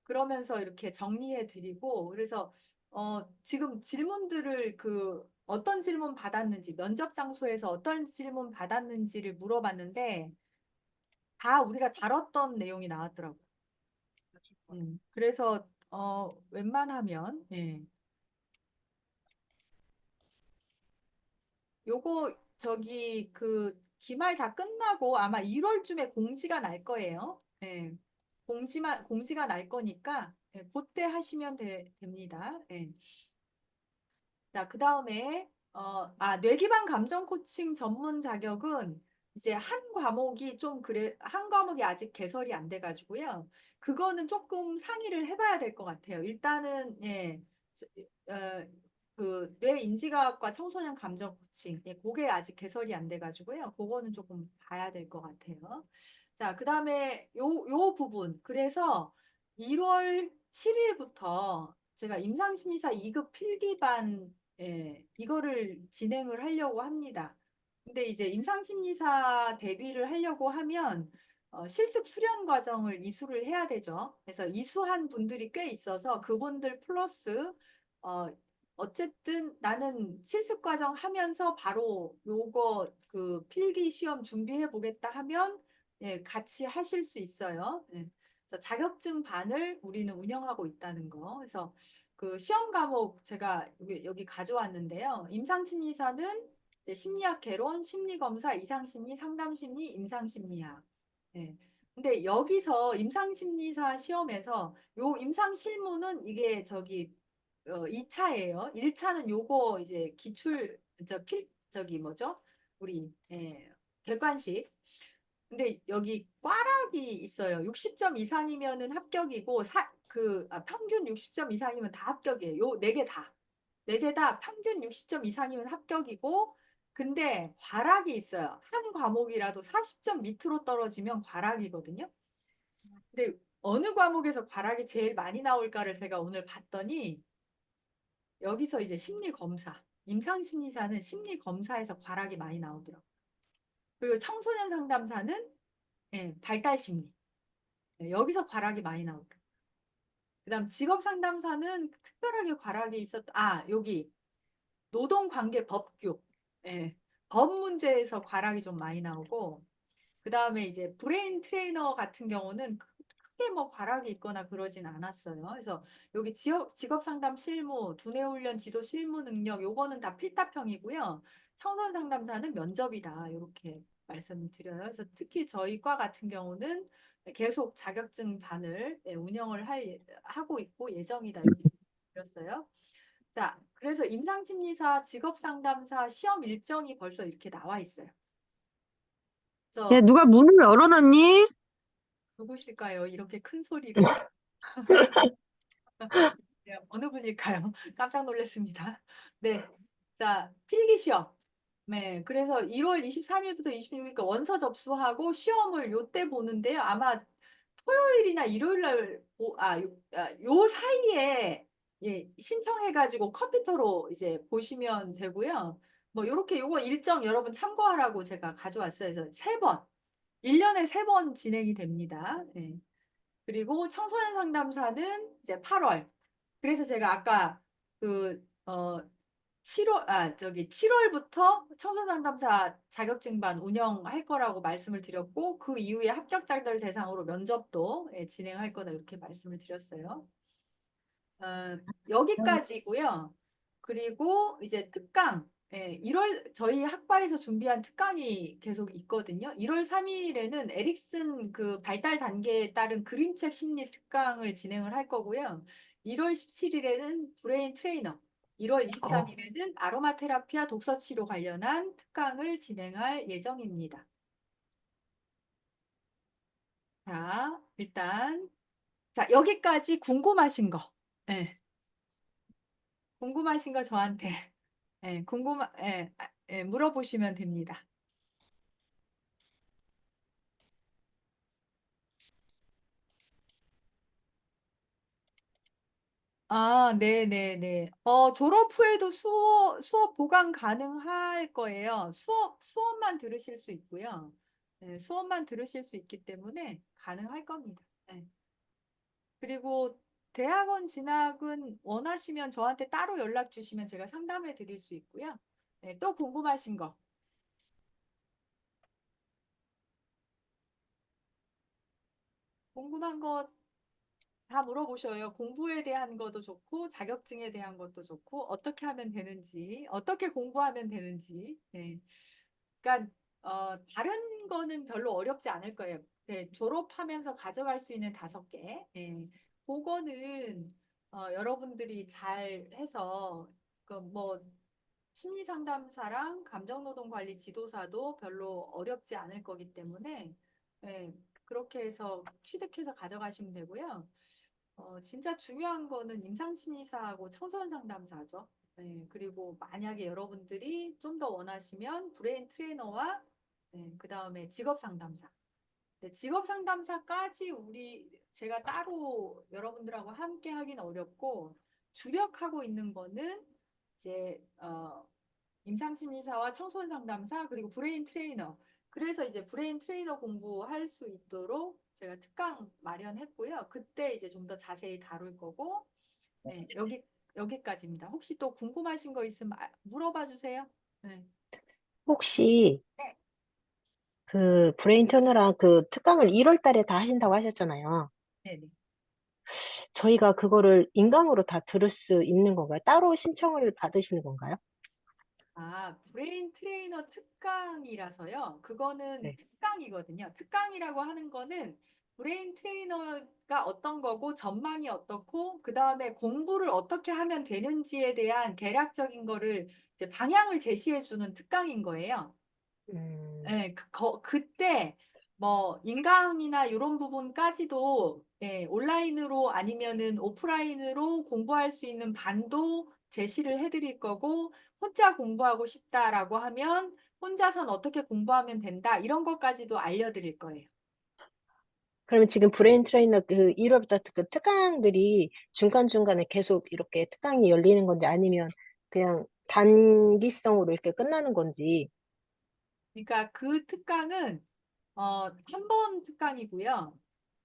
그러면서 이렇게 정리해 드리고 그래서 지금 질문들을 어떤 질문 받았는지 면접 장소에서 어떤 질문 받았는지를 물어봤는데 다 우리가 다뤘던 내용이 나왔더라고요. 그래서 웬만하면 요거 저기 기말 다 끝나고 아마 1월쯤에 공지가 날 거예요. 예. 공지가 날 거니까 그때 하시면 됩니다. 예. 자, 그다음에 뇌기반 감정 코칭 전문 자격은 이제 한 과목이 아직 개설이 안 돼 가지고요. 그거는 조금 상의를 해봐야 될 것 같아요. 일단은 뇌 인지과학과 청소년 감정 코칭 그게 아직 개설이 안 돼 가지고요. 그거는 조금 봐야 될 것 같아요. 자, 그다음에 요 부분. 그래서 1월 7일부터 제가 임상심리사 2급 필기반 이거를 진행을 하려고 합니다. 근데 이제 임상심리사 대비를 하려고 하면 실습 수련 과정을 이수를 해야 되죠. 그래서 이수한 분들이 꽤 있어서 그분들 플러스 어쨌든 나는 실습 과정 하면서 바로 요거 필기 시험 준비해 보겠다 하면 같이 하실 수 있어요. 그래서 자격증 반을 우리는 운영하고 있다는 거. 그래서 그 시험 과목 제가 여기 가져왔는데요. 임상심리사는 이제 심리학 개론, 심리검사, 이상심리, 상담심리, 임상심리학. 근데 여기서 임상심리사 시험에서 요 임상실무는 이게 2차예요. 1차는 요거 이제 저기 뭐죠? 우리 객관식. 근데 여기 꽈락이 있어요. 60점 이상이면은 합격이고 평균 60점 이상이면 다 합격이에요. 요 네 개 다. 4개 다 평균 60점 이상이면 합격이고, 근데 과락이 있어요. 한 과목이라도 40점 밑으로 떨어지면 과락이거든요. 근데 어느 과목에서 과락이 제일 많이 나올까를 제가 오늘 봤더니 여기서 이제 심리검사, 임상심리사는 심리검사에서 과락이 많이 나오더라고요. 그리고 청소년 상담사는 발달심리, 여기서 과락이 많이 나오더라고요. 그다음 직업상담사는 특별하게 과락이 여기 노동관계법규, 법 문제에서 과락이 좀 많이 나오고, 그 다음에 이제 브레인 트레이너 같은 경우는 크게 뭐 과락이 있거나 그러진 않았어요. 그래서 여기 직업상담 실무, 두뇌훈련 지도 실무 능력, 요거는 다 필답형이고요. 청소년 상담사는 면접이다. 이렇게 말씀드려요. 그래서 특히 저희 과 같은 경우는 계속 자격증 반을 운영을 하고 있고 예정이다. 이렇게 드렸어요. 자, 그래서 임상심리사, 직업상담사 시험 일정이 벌써 이렇게 나와 있어요. 야, 그래서 누가 문을 열어놨니? 누구실까요? 이렇게 큰 소리로. 네, 어느 분일까요? 깜짝 놀랐습니다. 네. 자, 필기시험. 네. 그래서 1월 23일부터 26일까지 원서 접수하고 시험을 요때 보는데요. 아마 토요일이나 일요일 날, 요 사이에 신청해가지고 컴퓨터로 이제 보시면 되고요. 뭐, 요렇게 요거 일정 여러분 참고하라고 제가 가져왔어요. 그래서 3번. 1년에 3번 진행이 됩니다. 네. 그리고 청소년 상담사는 이제 8월. 그래서 제가 아까 7월부터 청소년 상담사 자격증반 운영할 거라고 말씀을 드렸고, 그 이후에 합격자들 대상으로 면접도 진행할 거다 이렇게 말씀을 드렸어요. 여기까지고요. 그리고 이제 특강. 1월 저희 학과에서 준비한 특강이 계속 있거든요. 1월 3일에는 에릭슨 그 발달 단계에 따른 그림책 심리 특강을 진행을 할 거고요. 1월 17일에는 브레인 트레이너, 1월 23일에는 아로마 테라피와 독서 치료 관련한 특강을 진행할 예정입니다. 자, 일단 여기까지 궁금하신 거. 네. 궁금하신 거 저한테 물어보시면 됩니다. 네네네. 졸업 후에도 수업 보강 가능할 거예요. 수업만 들으실 수 있고요. 네, 수업만 들으실 수 있기 때문에 가능할 겁니다. 네. 그리고 대학원 진학은 원하시면 저한테 따로 연락 주시면 제가 상담해 드릴 수 있고요. 네, 또 궁금하신 거. 궁금한 거 다 물어보셔요. 공부에 대한 것도 좋고, 자격증에 대한 것도 좋고, 어떻게 하면 되는지, 어떻게 공부하면 되는지. 네. 그러니까 다른 거는 별로 어렵지 않을 거예요. 네, 졸업하면서 가져갈 수 있는 5개. 네. 그거는 여러분들이 잘 해서 뭐 심리 상담사랑 감정노동 관리 지도사도 별로 어렵지 않을 거기 때문에 네, 그렇게 해서 취득해서 가져가시면 되고요. 진짜 중요한 거는 임상심리사하고 청소년 상담사죠. 네, 그리고 만약에 여러분들이 좀 더 원하시면 브레인 트레이너와 그 다음에 직업 상담사. 네, 직업 상담사까지 제가 따로 여러분들하고 함께 하긴 어렵고 주력하고 있는 거는 이제 임상심리사와 청소년 상담사 그리고 브레인 트레이너. 그래서 이제 브레인 트레이너 공부할 수 있도록 제가 특강 마련했고요. 그때 이제 좀 더 자세히 다룰 거고, 네, 여기까지입니다. 혹시 또 궁금하신 거 있으면 물어봐 주세요. 네. 혹시 네. 그 브레인 터너랑 그 특강을 1월 달에 다 하신다고 하셨잖아요. 네네. 저희가 그거를 인강으로 다 들을 수 있는 건가요? 따로 신청을 받으시는 건가요? 브레인 트레이너 특강이라서요. 그거는 네. 특강이거든요. 특강이라고 하는 거는 브레인 트레이너가 어떤 거고 전망이 어떻고 그 다음에 공부를 어떻게 하면 되는지에 대한 대략적인 거를 이제 방향을 제시해 주는 특강인 거예요. 네, 그때 뭐 인강이나 이런 부분까지도 온라인으로 아니면은 오프라인으로 공부할 수 있는 반도 제시를 해드릴 거고, 혼자 공부하고 싶다라고 하면 혼자선 어떻게 공부하면 된다, 이런 것까지도 알려드릴 거예요. 그러면 지금 브레인 트레이너 그 1월부터 그 특강들이 중간중간에 계속 이렇게 특강이 열리는 건지 아니면 그냥 단기성으로 이렇게 끝나는 건지. 그러니까 그 특강은 한 번 특강이고요.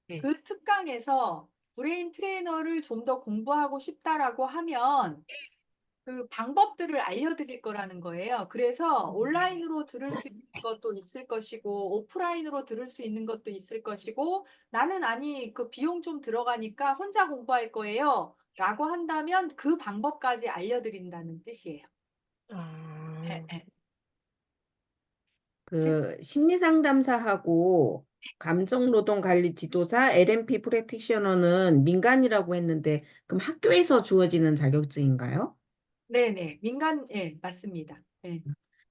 네. 그 특강에서 브레인 트레이너를 좀 더 공부하고 싶다라고 하면 그 방법들을 알려드릴 거라는 거예요. 그래서 온라인으로 들을 수 있는 것도 있을 것이고, 오프라인으로 들을 수 있는 것도 있을 것이고, 나는 아니, 그 비용 좀 들어가니까 혼자 공부할 거예요, 라고 한다면 그 방법까지 알려드린다는 뜻이에요. 아, 예, 예. 그 심리상담사하고 감정노동관리 지도사, LMP 프랙티셔너는 민간이라고 했는데 그럼 학교에서 주어지는 자격증인가요? 네네. 민간, 예, 맞습니다. 예.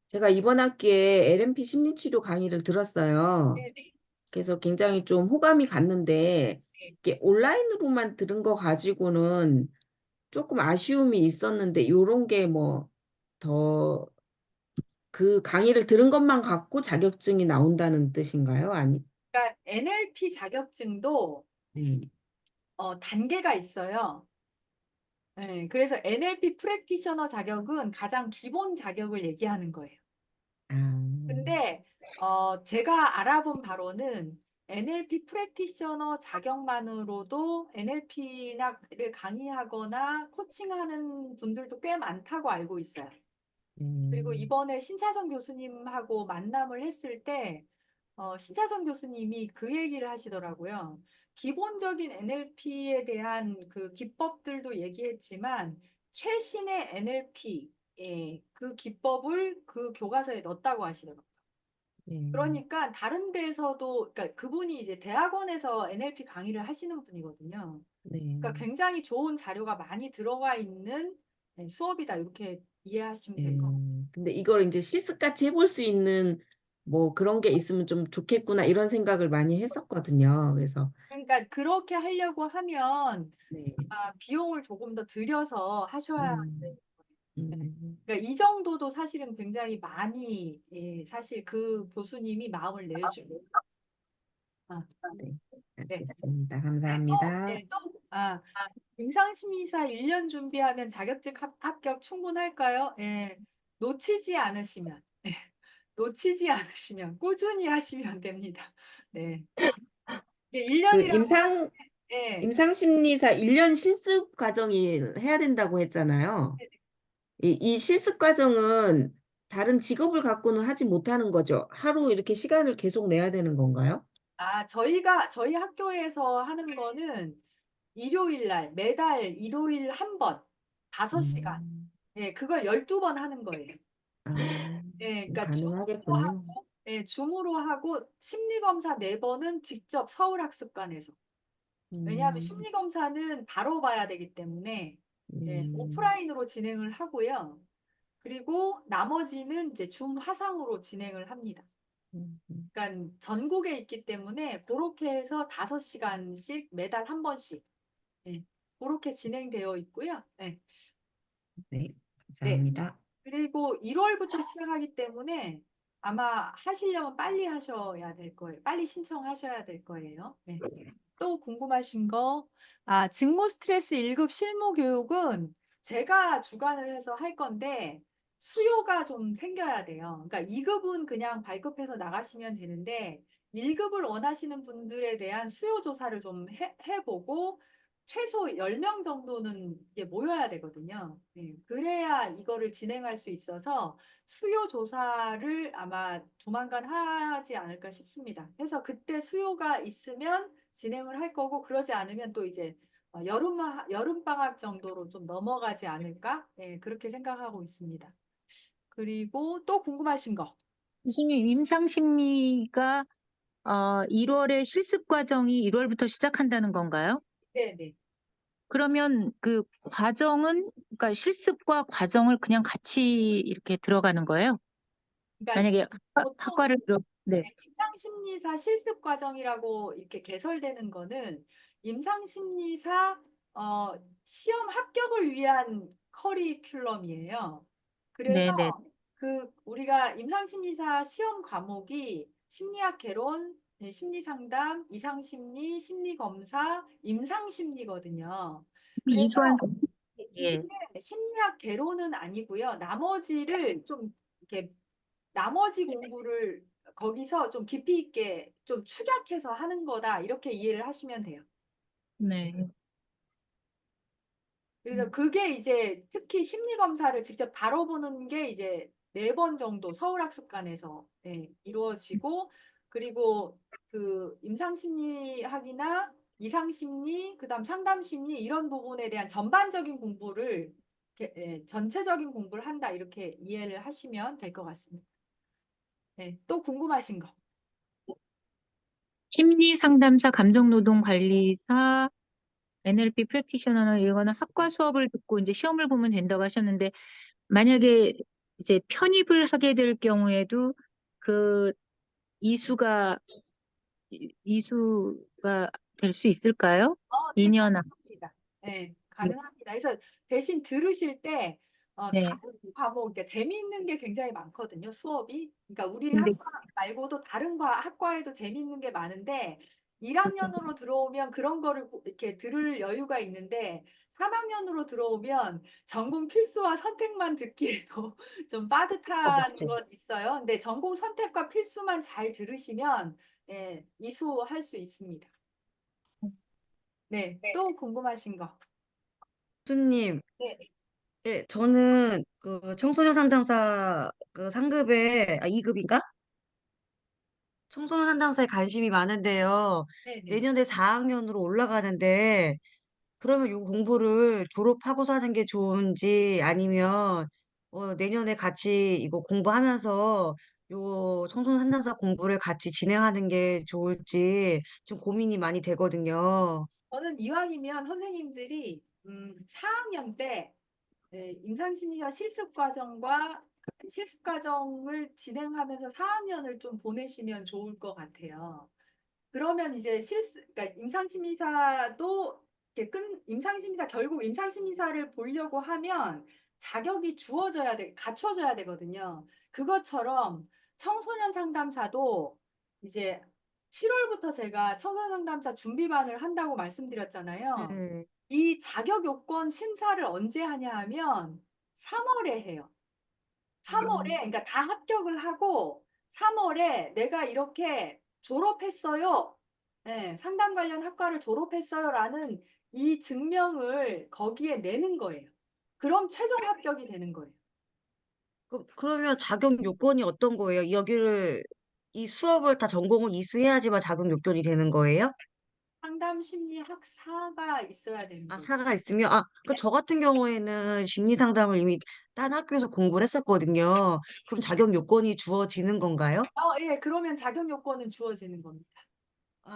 제가 이번 학기에 LMP 심리치료 강의를 들었어요. 네네. 그래서 굉장히 좀 호감이 갔는데 이게 온라인으로만 들은 거 가지고는 조금 아쉬움이 있었는데 요런 게 뭐 더 그 강의를 들은 것만 갖고 자격증이 나온다는 뜻인가요? 아니, 그러니까 NLP 자격증도 네. 단계가 있어요. 네, 그래서 NLP 프랙티셔너 자격은 가장 기본 자격을 얘기하는 거예요. 아, 근데 제가 알아본 바로는 NLP 프랙티셔너 자격만으로도 NLP를 강의하거나 코칭하는 분들도 꽤 많다고 알고 있어요. 그리고 이번에 신차선 교수님하고 만남을 했을 때 신차선 교수님이 그 얘기를 하시더라고요. 기본적인 NLP에 대한 그 기법들도 얘기했지만 최신의 NLP 그 기법을 그 교과서에 넣었다고 하시더라고요. 그러니까 다른 데에서도, 그러니까 그분이 이제 대학원에서 NLP 강의를 하시는 분이거든요. 그러니까 굉장히 좋은 자료가 많이 들어가 있는 수업이다, 이렇게 이해하시면 될 것 같아요. 근데 이걸 이제 실습같이 해볼 수 있는 뭐 그런 게 있으면 좀 좋겠구나 이런 생각을 많이 했었거든요. 그래서 그러니까 그렇게 하려고 하면 네. 비용을 조금 더 들여서 하셔야 돼요. 음, 그러니까 이 정도도 사실은 굉장히 많이, 사실 그 교수님이 마음을 내주고. 아, 네. 네. 알겠습니다. 네, 감사합니다. 임상심리사 1년 준비하면 자격증 합격 충분할까요? 놓치지 않으시면, 놓치지 않으시면 꾸준히 하시면 됩니다. 네. 이게 그 1년이라고 하면, 임상심리사 1년 실습 과정이 해야 된다고 했잖아요. 이 실습 과정은 다른 직업을 갖고는 하지 못하는 거죠. 하루 이렇게 시간을 계속 내야 되는 건가요? 저희 학교에서 하는 거는 일요일 날, 매달 일요일 한 번, 5시간. 음, 그걸 12번 하는 거예요. 아, 그러니까 가능하겠군요. 줌으로 하고 심리검사 4번은 직접 서울학습관에서. 왜냐하면 음, 심리검사는 바로 봐야 되기 때문에 오프라인으로 진행을 하고요. 그리고 나머지는 이제 줌 화상으로 진행을 합니다. 그러니까 전국에 있기 때문에 그렇게 해서 5시간씩 매달 한 번씩 그렇게 진행되어 있고요. 네, 네. 감사합니다. 그리고 1월부터 시작하기 때문에 아마 하시려면 빨리 하셔야 될 거예요. 빨리 신청하셔야 될 거예요. 네. 또 궁금하신 거? 직무 스트레스 1급 실무 교육은 제가 주관을 해서 할 건데 수요가 좀 생겨야 돼요. 그러니까 2급은 그냥 발급해서 나가시면 되는데 1급을 원하시는 분들에 대한 수요 조사를 좀 해보고 최소 10명 정도는 이제 모여야 되거든요. 그래야 이거를 진행할 수 있어서 수요 조사를 아마 조만간 하지 않을까 싶습니다. 그래서 그때 수요가 있으면 진행을 할 거고, 그러지 않으면 또 이제 여름 방학 정도로 좀 넘어가지 않을까? 그렇게 생각하고 있습니다. 그리고 또 궁금하신 거? 교수님, 임상심리가 1월에 실습 과정이 1월부터 시작한다는 건가요? 네네. 그러면 그 과정은, 그러니까 실습과 과정을 그냥 같이 이렇게 들어가는 거예요? 그러니까 만약에 보통 학과를 네. 임상심리사 실습 과정이라고 이렇게 개설되는 거는 임상심리사 시험 합격을 위한 커리큘럼이에요. 그래서 네네. 우리가 임상심리사 시험 과목이 심리학 개론, 심리상담, 이상심리, 심리검사, 임상심리거든요. 그래서 이수환 이게 예. 심리학 개론은 아니고요. 나머지를 좀 이렇게 나머지 공부를 거기서 좀 깊이 있게 좀 축약해서 하는 거다. 이렇게 이해를 하시면 돼요. 네. 그래서 그게 이제 특히 심리 검사를 직접 다뤄보는 게 이제 4번 정도 서울학습관에서 이루어지고, 그리고 그 임상심리학이나 이상심리, 그다음 상담심리 이런 부분에 대한 전반적인 공부를 전체적인 공부를 한다 이렇게 이해를 하시면 될 것 같습니다. 네, 또 궁금하신 거? 심리 상담사, 감정노동 관리사, NLP 프랙티셔너는 이거는 학과 수업을 듣고 이제 시험을 보면 된다고 하셨는데 만약에 이제 편입을 하게 될 경우에도 그 이수가 이수가 될 수 있을까요? 네, 2년 가능합니다. 네, 가능합니다. 그래서 대신 들으실 때 네. 다른 과목, 그러니까 재미있는 게 굉장히 많거든요, 수업이. 그러니까 우리 근데 학과 말고도 다른 학과에도 재미있는 게 많은데 1학년으로 들어오면 그런 거를 이렇게 들을 여유가 있는데 3학년으로 들어오면 전공 필수와 선택만 듣기에도 좀 빠듯한 맞지. 건 있어요. 근데 전공 선택과 필수만 잘 들으시면 이수할 수 있습니다. 네, 또 궁금하신 거. 교수님, 네, 예, 저는 그 청소년 상담사 그 상급에 2급인가? 청소년 상담사에 관심이 많은데요. 네, 네. 내년에 4학년으로 올라가는데 그러면 요 공부를 졸업하고 사는 게 좋은지 아니면 내년에 같이 이거 공부하면서 요 청소년 상담사 공부를 같이 진행하는 게 좋을지 좀 고민이 많이 되거든요. 저는 이왕이면 선생님들이 4학년 때 임상심리사 실습 과정을 진행하면서 4학년을 좀 보내시면 좋을 것 같아요. 그러면 이제 그러니까 임상심리사도 임상심리사 결국 임상심리사를 보려고 하면 자격이 갖춰져야 되거든요. 그것처럼 청소년 상담사도 이제 7월부터 제가 청소년 상담사 준비반을 한다고 말씀드렸잖아요. 네. 이 자격 요건 심사를 언제 하냐 하면 3월에 해요. 3월에, 그러니까 다 합격을 하고 3월에 내가 이렇게 졸업했어요. 네, 상담 관련 학과를 졸업했어요라는 이 증명을 거기에 내는 거예요. 그럼 최종 합격이 되는 거예요. 그러면 자격 요건이 어떤 거예요? 이 수업을 다 전공을 이수해야지만 자격 요건이 되는 거예요? 상담 심리 학사가 있어야 되는 아, 거예요. 사가 있으면, 저 같은 경우에는 심리 상담을 이미 딴 학교에서 공부를 했었거든요. 그럼 자격 요건이 주어지는 건가요? 예, 그러면 자격 요건은 주어지는 겁니다.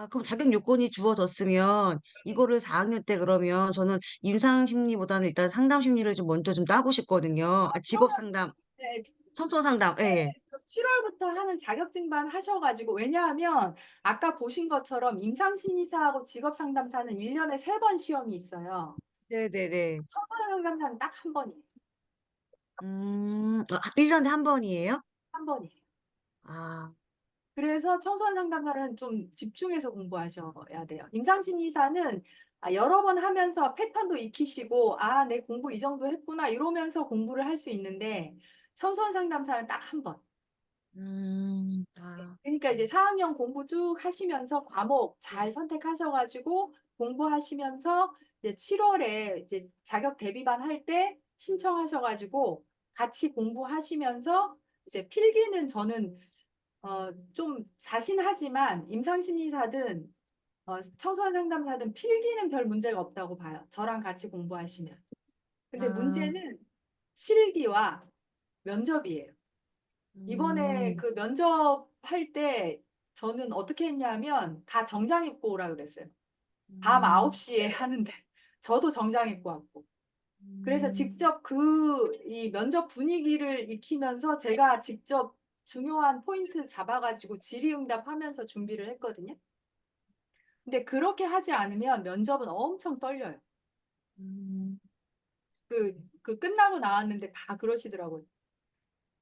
그럼 자격 요건이 주어졌으면 이거를 4학년 때 그러면 저는 임상 심리보다는 일단 상담 심리를 좀 먼저 좀 따고 싶거든요. 직업 상담, 네, 청소 상담, 예. 7월부터 하는 자격증반 하셔가지고, 왜냐하면 아까 보신 것처럼 임상심리사하고 직업상담사는 1년에 3번 시험이 있어요. 네네네. 청소년 상담사는 딱 한 번이에요. 1년에 한 번이에요? 한 번이에요. 아, 그래서 청소년 상담사는 좀 집중해서 공부하셔야 돼요. 임상심리사는 여러 번 하면서 패턴도 익히시고, 내 공부 이 정도 했구나, 이러면서 공부를 할 수 있는데, 청소년 상담사는 딱 한 번. 아, 그러니까 이제 4학년 공부 쭉 하시면서 과목 잘 선택하셔가지고 공부하시면서 이제 7월에 이제 자격 대비반 할 때 신청하셔가지고 같이 공부하시면서 이제 필기는 저는 좀 자신하지만 임상심리사든 청소년 상담사든 필기는 별 문제가 없다고 봐요. 저랑 같이 공부하시면. 근데 아, 문제는 실기와 면접이에요. 이번에 음, 그 면접할 때 저는 어떻게 했냐면 다 정장 입고 오라 그랬어요. 밤 음, 9시에 하는데 저도 정장 입고 왔고. 그래서 음. 직접 이 면접 분위기를 익히면서 제가 직접 중요한 포인트 잡아가지고 질의응답 하면서 준비를 했거든요. 근데 그렇게 하지 않으면 면접은 엄청 떨려요. 음. 그 그 끝나고 나왔는데 다 그러시더라고요.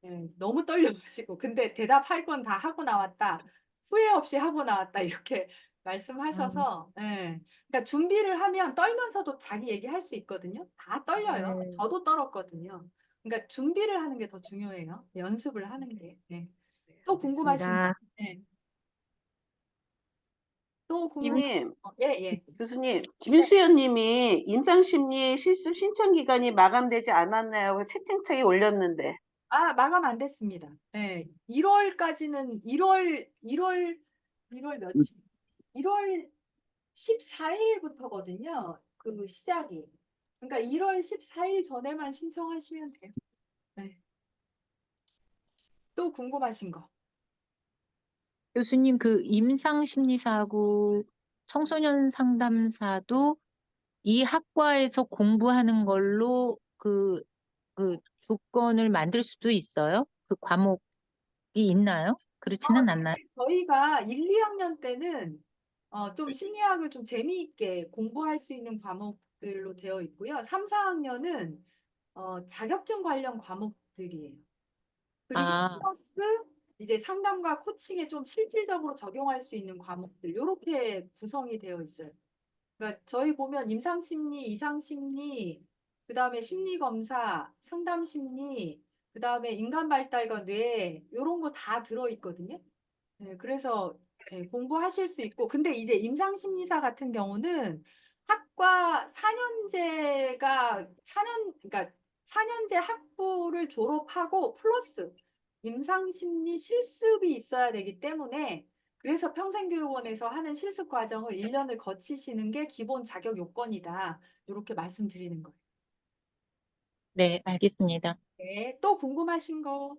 예, 너무 떨려가지고. 근데 대답할 건 다 하고 나왔다. 후회 없이 하고 나왔다. 이렇게 말씀하셔서, 예. 그러니까 준비를 하면 떨면서도 자기 얘기할 수 있거든요. 다 떨려요. 네, 저도 떨었거든요. 그러니까 준비를 하는 게 더 중요해요. 연습을 하는 게. 예. 또 궁금하신 거? 알겠습니다. 예. 또 교수님, 예, 예. 교수님, 네. 김수연님이 임상심리 실습 신청 기간이 마감되지 않았나요? 그 채팅창에 올렸는데. 아, 마감 안 됐습니다. 예. 1월까지는 1월 며칠? 1월 14일부터거든요. 그 시작이. 그러니까 1월 14일 전에만 신청하시면 돼요. 네. 또 궁금하신 거? 교수님, 그 임상심리사하고 청소년 상담사도 이 학과에서 공부하는 걸로 그 조건을 만들 수도 있어요? 그 과목이 있나요? 그렇지는 않나요? 저희가 1, 2학년 때는 좀 심리학을 좀 재미있게 공부할 수 있는 과목들로 되어 있고요. 3, 4학년은 자격증 관련 과목들이에요. 그리고 아, 플러스 이제 상담과 코칭에 좀 실질적으로 적용할 수 있는 과목들 이렇게 구성이 되어 있어요. 그러니까 저희 보면 임상심리, 이상심리, 그다음에 심리검사, 상담심리, 그다음에 인간발달과 뇌 이런 거 다 들어있거든요. 네, 그래서 공부하실 수 있고 근데 이제 임상심리사 같은 경우는 학과 4년제가 4년 그러니까 4년제 학부를 졸업하고 플러스 임상심리 실습이 있어야 되기 때문에 그래서 평생교육원에서 하는 실습 과정을 1년을 거치시는 게 기본 자격 요건이다. 이렇게 말씀드리는 거예요. 네, 알겠습니다. 네, 또 궁금하신 거?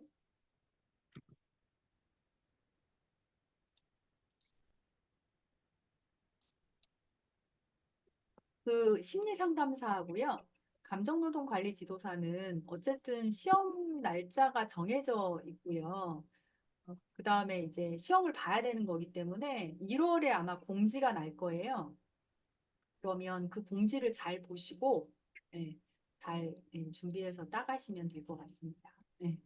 그 심리 상담사하고요. 감정노동 관리 지도사는 어쨌든 시험 날짜가 정해져 있고요. 그다음에 이제 시험을 봐야 되는 거기 때문에 1월에 아마 공지가 날 거예요. 그러면 그 공지를 잘 보시고 예, 잘 준비해서 따가시면 될 것 같습니다. 예.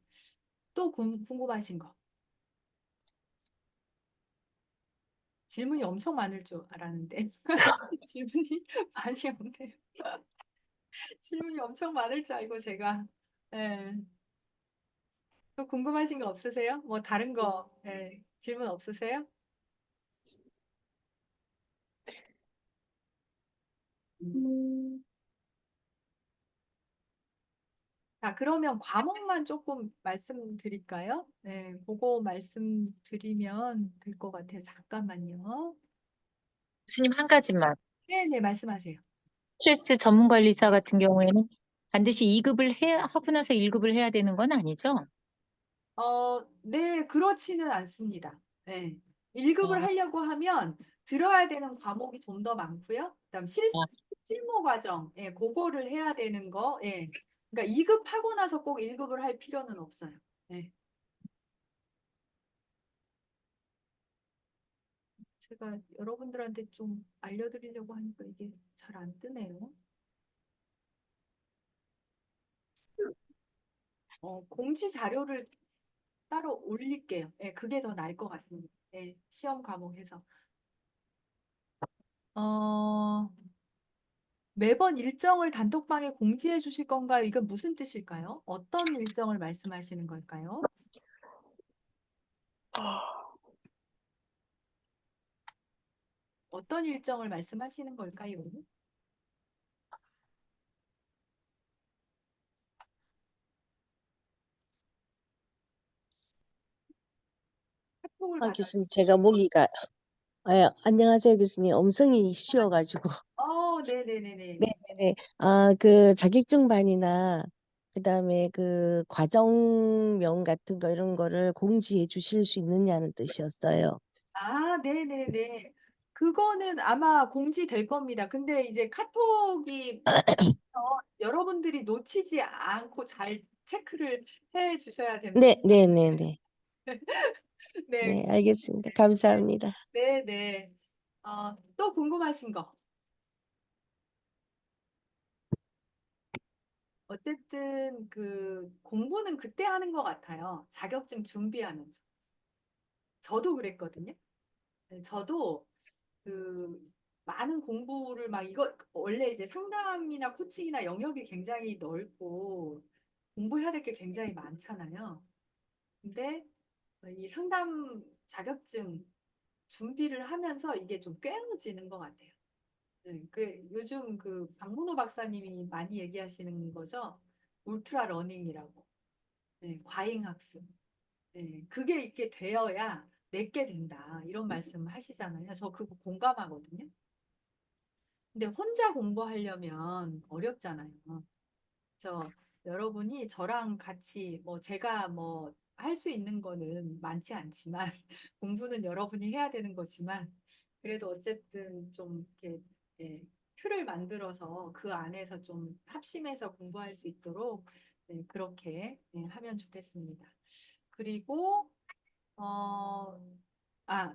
또 궁금하신 거? 질문이 엄청 많을 줄 알았는데 질문이 많이 없네요. 질문이 엄청 많을 줄 알고 제가 예. 또 궁금하신 거 없으세요? 뭐 다른 거 질문 없으세요? 자, 그러면 과목만 조금 말씀드릴까요? 네, 그거 말씀드리면 될 것 같아요. 잠깐만요. 교수님, 한 가지만. 네, 네, 말씀하세요. 스트레스 전문관리사 같은 경우에는 반드시 2급을 하고 나서 1급을 해야 되는 건 아니죠? 네, 그렇지는 않습니다. 네. 1급을 아, 하려고 하면 들어야 되는 과목이 좀 더 많고요. 그다음 아, 실무 과정, 그거를 해야 되는 거, 그러니까 2급 하고 나서 꼭 1급을 할 필요는 없어요. 네. 제가 여러분들한테 좀 알려드리려고 하니까 이게 잘 안 뜨네요. 공지 자료를 따로 올릴게요. 그게 더 나을 것 같습니다. 시험 과목에서. 어, 매번 일정을 단톡방에 공지해 주실 건가요? 이건 무슨 뜻일까요? 어떤 일정을 말씀하시는 걸까요? 어떤 일정을 말씀하시는 걸까요? 카톡을 받아. 교수님, 제가 모기가, 안녕하세요, 교수님. 음성이 쉬어가지고. 네네네네. 네네네. 그 자격증반이나, 그 다음에 그 과정명 같은 거, 이런 거를 공지해 주실 수 있느냐는 뜻이었어요. 아, 네네네. 그거는 아마 공지될 겁니다. 근데 이제 카톡이 여러분들이 놓치지 않고 잘 체크를 해 주셔야 됩니다. 네네네네. 네, 네, 알겠습니다. 감사합니다. 네네. 또 궁금하신 거? 어쨌든 그 공부는 그때 하는 것 같아요. 자격증 준비하면서. 저도 그랬거든요. 네, 저도 그 많은 공부를 막 이거 원래 이제 상담이나 코칭이나 영역이 굉장히 넓고 공부해야 될 게 굉장히 많잖아요. 근데 이 상담 자격증 준비를 하면서 이게 좀 꿰어지는 것 같아요. 네, 그 요즘 그 박문호 박사님이 많이 얘기하시는 거죠. 울트라 러닝이라고. 네, 과잉 학습. 네, 그게 있게 되어야 내게 된다. 이런 말씀 하시잖아요. 저 그거 공감하거든요. 근데 혼자 공부하려면 어렵잖아요. 그래서 여러분이 저랑 같이 뭐 제가 뭐 할 수 있는 거는 많지 않지만 공부는 여러분이 해야 되는 거지만 그래도 어쨌든 좀 이렇게 예, 틀을 만들어서 그 안에서 좀 합심해서 공부할 수 있도록 그렇게 하면 좋겠습니다. 그리고 어,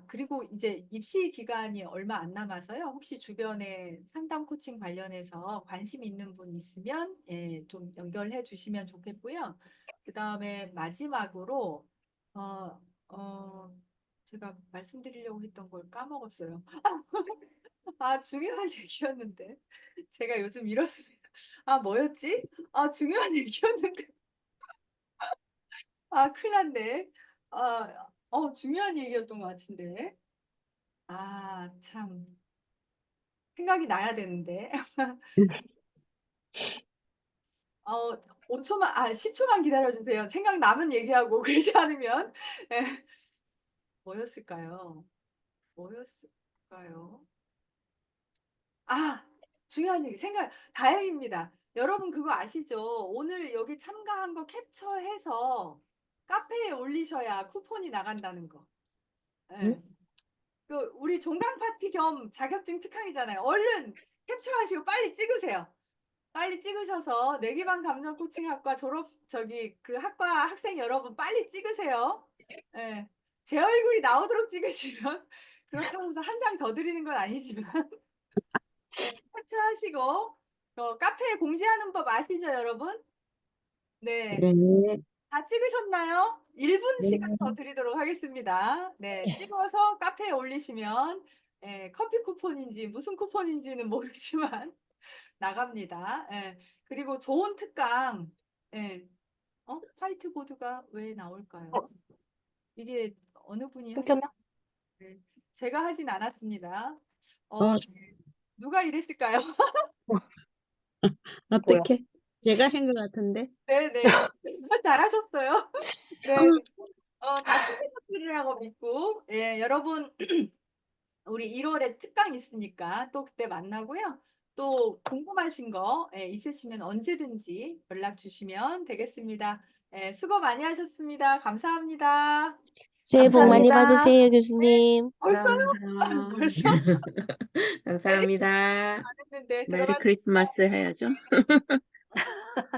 그리고 이제 입시 기간이 얼마 안 남아서요. 혹시 주변에 상담 코칭 관련해서 관심 있는 분 있으면 좀 연결해 주시면 좋겠고요. 그다음에 마지막으로 어, 어, 제가 말씀드리려고 했던 걸 까먹었어요. 중요한 얘기였는데. 제가 요즘 이렇습니다. 뭐였지? 중요한 얘기였는데. 큰일 났네. 중요한 얘기였던 것 같은데. 참. 생각이 나야 되는데. 5초만, 10초만 기다려주세요. 생각나면 얘기하고, 그러지 않으면. 예. 뭐였을까요? 뭐였을까요? 중요한 얘기. 다행입니다. 여러분 그거 아시죠? 오늘 여기 참가한 거 캡처해서 카페에 올리셔야 쿠폰이 나간다는 거. 예. 응? 그 우리 종강 파티 겸 자격증 특강이잖아요. 얼른 캡처하시고 빨리 찍으세요. 빨리 찍으셔서 내기반 감정 코칭학과 그 학과 학생 여러분 빨리 찍으세요. 예. 제 얼굴이 나오도록 찍으시면 그렇다고 해서 한 장 더 드리는 건 아니지만 캡처하시고 카페에 공지하는 법 아시죠, 여러분? 네. 네. 다 찍으셨나요? 1분 네. 시간 더 드리도록 하겠습니다. 네, 찍어서 카페에 올리시면 커피 쿠폰인지 무슨 쿠폰인지는 모르지만 나갑니다. 그리고 좋은 특강. 화이트보드가 왜 나올까요? 이게 어느 분이 끊겼나? 네, 제가 하진 않았습니다. 어, 누가 이랬을까요? 뭐야? 어떻게? 제가 한 것 같은데. 네네. 잘하셨어요. 네. 다 찍으셨으리라고 믿고, 여러분, 우리 1월에 특강 있으니까 또 그때 만나고요. 또 궁금하신 거 있으시면 언제든지 연락 주시면 되겠습니다. 수고 많이 하셨습니다. 감사합니다. 새해 복 많이 감사합니다. 받으세요, 교수님. 벌써요? 감사합니다. 벌써? 감사합니다. 안 했는데 메리 들어가시 크리스마스 해야죠.